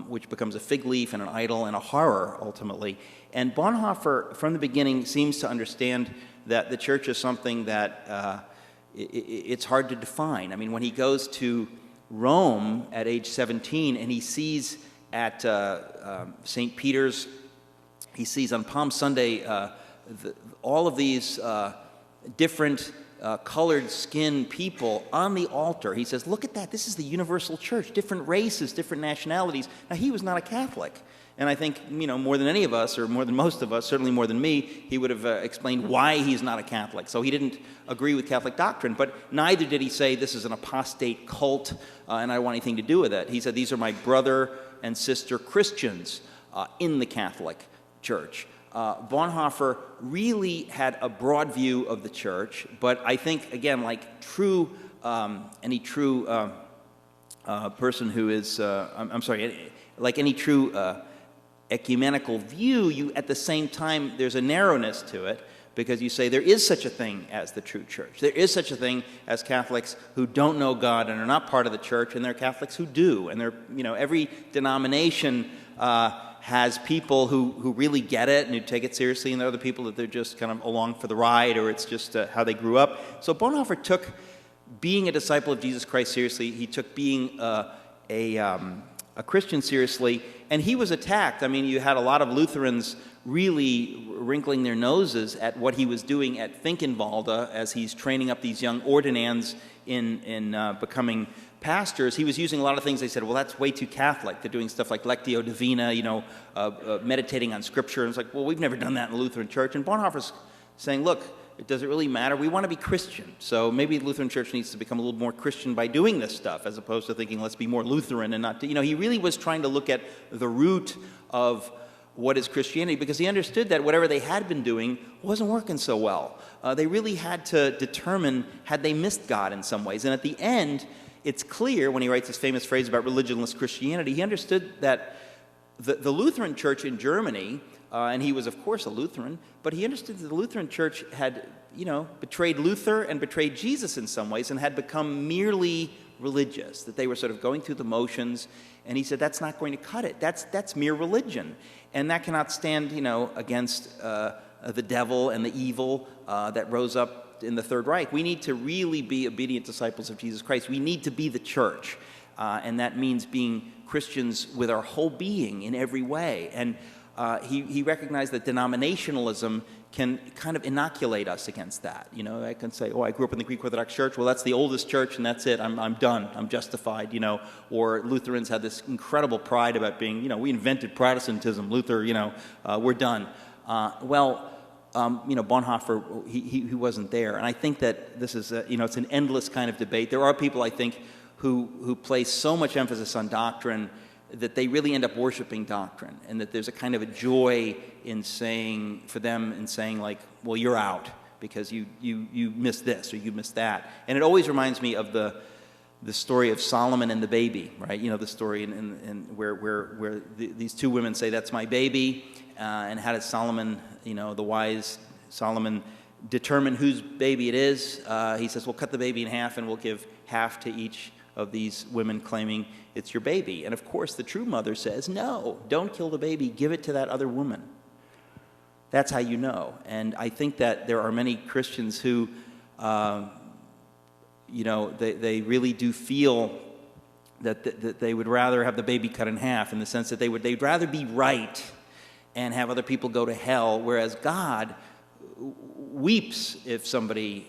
which becomes a fig leaf and an idol and a horror, ultimately. And Bonhoeffer, from the beginning, seems to understand that the church is something that it's hard to define. I mean, when he goes to Rome at age 17 and he sees at St. Peter's, he sees on Palm Sunday all of these different colored skin people on the altar. He says, look at that, this is the universal church, different races, different nationalities. Now, he was not a Catholic. And I think, more than any of us, or more than most of us, certainly more than me, he would have explained why he's not a Catholic. So he didn't agree with Catholic doctrine, but neither did he say this is an apostate cult and I don't want anything to do with it. He said, these are my brother and sister Christians in the Catholic Church. Bonhoeffer really had a broad view of the church, but I think, again, like any true person who is, like any true ecumenical view, you at the same time, there's a narrowness to it, because you say there is such a thing as the true church. There is such a thing as Catholics who don't know God and are not part of the church, and there are Catholics who do. And they're, every denomination has people who really get it and who take it seriously, and there are other people that they're just kind of along for the ride, or it's just how they grew up. So Bonhoeffer took being a disciple of Jesus Christ seriously. He took being a Christian seriously, and he was attacked. I mean, you had a lot of Lutherans really wrinkling their noses at what he was doing at Finkenwalde as he's training up these young ordinands in becoming pastors. He was using a lot of things. They said, well, that's way too Catholic. They're doing stuff like Lectio Divina, meditating on Scripture. And it's like, well, we've never done that in the Lutheran Church. And Bonhoeffer's saying, look, does it really matter? We want to be Christian. So maybe the Lutheran Church needs to become a little more Christian by doing this stuff, as opposed to thinking, let's be more Lutheran and not, he really was trying to look at the root of what is Christianity, because he understood that whatever they had been doing wasn't working so well. They really had to determine, had they missed God in some ways? And at the end, it's clear when he writes this famous phrase about religionless Christianity, he understood that the Lutheran Church in Germany, and he was, of course, a Lutheran, but he understood that the Lutheran Church had, betrayed Luther and betrayed Jesus in some ways and had become merely religious, that they were sort of going through the motions, and he said, that's not going to cut it. That's mere religion. And that cannot stand, against the devil and the evil that rose up in the Third Reich. We need to really be obedient disciples of Jesus Christ. We need to be the church, and that means being Christians with our whole being in every way. And he recognized that denominationalism can kind of inoculate us against that. I can say, oh, I grew up in the Greek Orthodox Church. Well, that's the oldest church, and that's it. I'm done. I'm justified, Or Lutherans had this incredible pride about being, we invented Protestantism. Luther, we're done. Bonhoeffer, he wasn't there. And I think that this is, it's an endless kind of debate. There are people, I think, who place so much emphasis on doctrine that they really end up worshiping doctrine, and that there's a kind of a joy in saying, for them, in saying like, well, you're out because you missed this or you missed that. And it always reminds me of the story of Solomon and the baby, right? The story where these two women say, that's my baby, and how does Solomon, the wise Solomon, determine whose baby it is? He says, we'll cut the baby in half and we'll give half to each of these women claiming it's your baby. And of course, the true mother says, no, don't kill the baby, give it to that other woman. That's how you know. And I think that there are many Christians who, they really do feel that they would rather have the baby cut in half, in the sense that they'd rather be right and have other people go to hell, whereas God weeps if somebody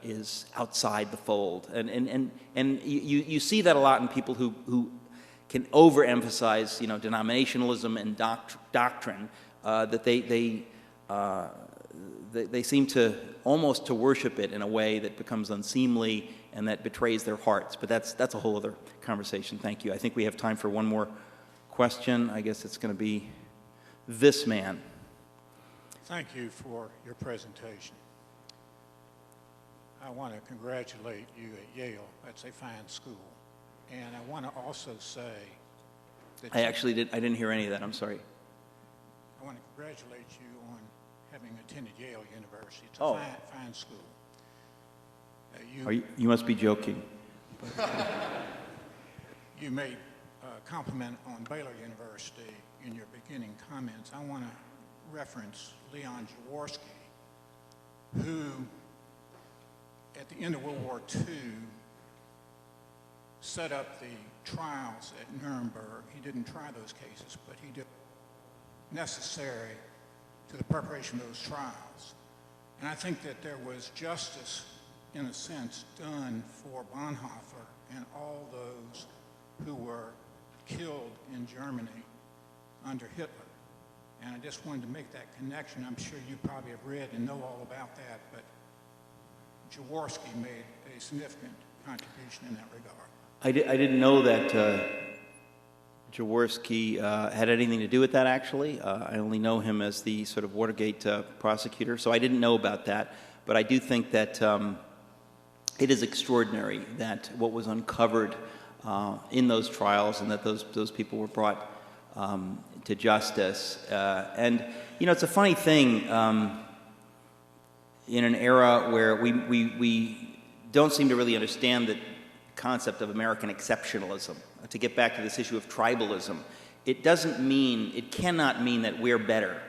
is outside the fold. And you see that a lot in people who can overemphasize, denominationalism and doctrine, that they seem to almost to worship it in a way that becomes unseemly and that betrays their hearts. But that's a whole other conversation. Thank you. I think we have time for one more question. I guess it's going to be this man. Thank you for your presentation. I want to congratulate you at Yale. That's a fine school. And I want to also say that I didn't hear any of that. I'm sorry. I want to congratulate you on having attended Yale University. It's a Oh. fine school. You must be joking. You made a compliment on Baylor University in your beginning comments. I want to reference Leon Jaworski, who, at the end of World War II, set up the trials at Nuremberg. He didn't try those cases, but he did necessary to the preparation of those trials. And I think that there was justice, in a sense, done for Bonhoeffer and all those who were killed in Germany under Hitler. And I just wanted to make that connection. I'm sure you probably have read and know all about that, but Jaworski made a significant contribution in that regard. I didn't know that Jaworski had anything to do with that, actually. I only know him as the sort of Watergate prosecutor, so I didn't know about that. But I do think that it is extraordinary that what was uncovered in those trials and that those people were brought to justice. And, you know, it's a funny thing in an era where we don't seem to really understand the concept of American exceptionalism. To get back to this issue of tribalism, it cannot mean that we're better.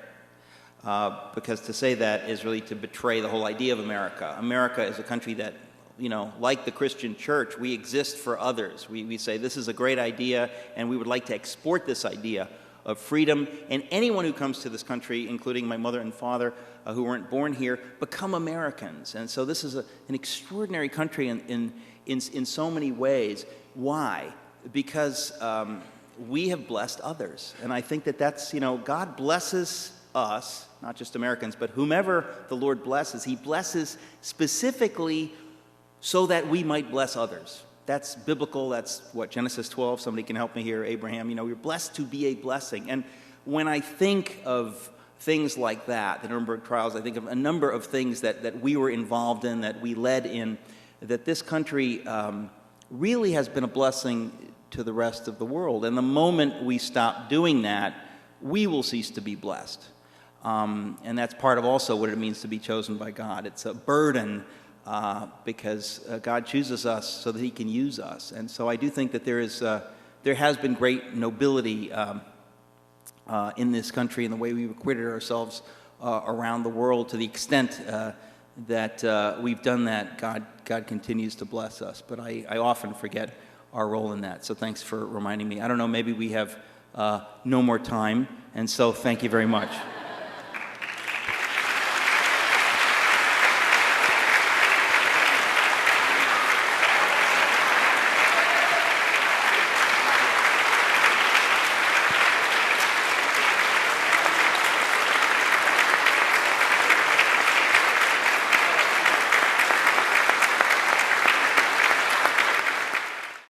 Because to say that is really to betray the whole idea of America. America is a country that, you know, like the Christian church, we exist for others. We say this is a great idea, and we would like to export this idea of freedom. And anyone who comes to this country, including my mother and father, who weren't born here, become Americans. And so this is an extraordinary country in so many ways. Why? Because we have blessed others. And I think that that's, you know, God blesses us, not just Americans, but whomever the Lord blesses, he blesses specifically so that we might bless others. That's biblical. That's what, Genesis 12, somebody can help me here, Abraham. You know, we're blessed to be a blessing. And when I think of things like that, the Nuremberg trials, I think of a number of things that we were involved in, that we led in, that this country really has been a blessing to the rest of the world. And the moment we stop doing that, we will cease to be blessed. And that's part of also what it means to be chosen by God. It's a burden because God chooses us so that he can use us. And so I do think that there has been great nobility in this country in the way we've acquitted ourselves around the world. To the extent that we've done that, God continues to bless us. But I often forget our role in that. So thanks for reminding me. I don't know, maybe we have no more time, and so thank you very much.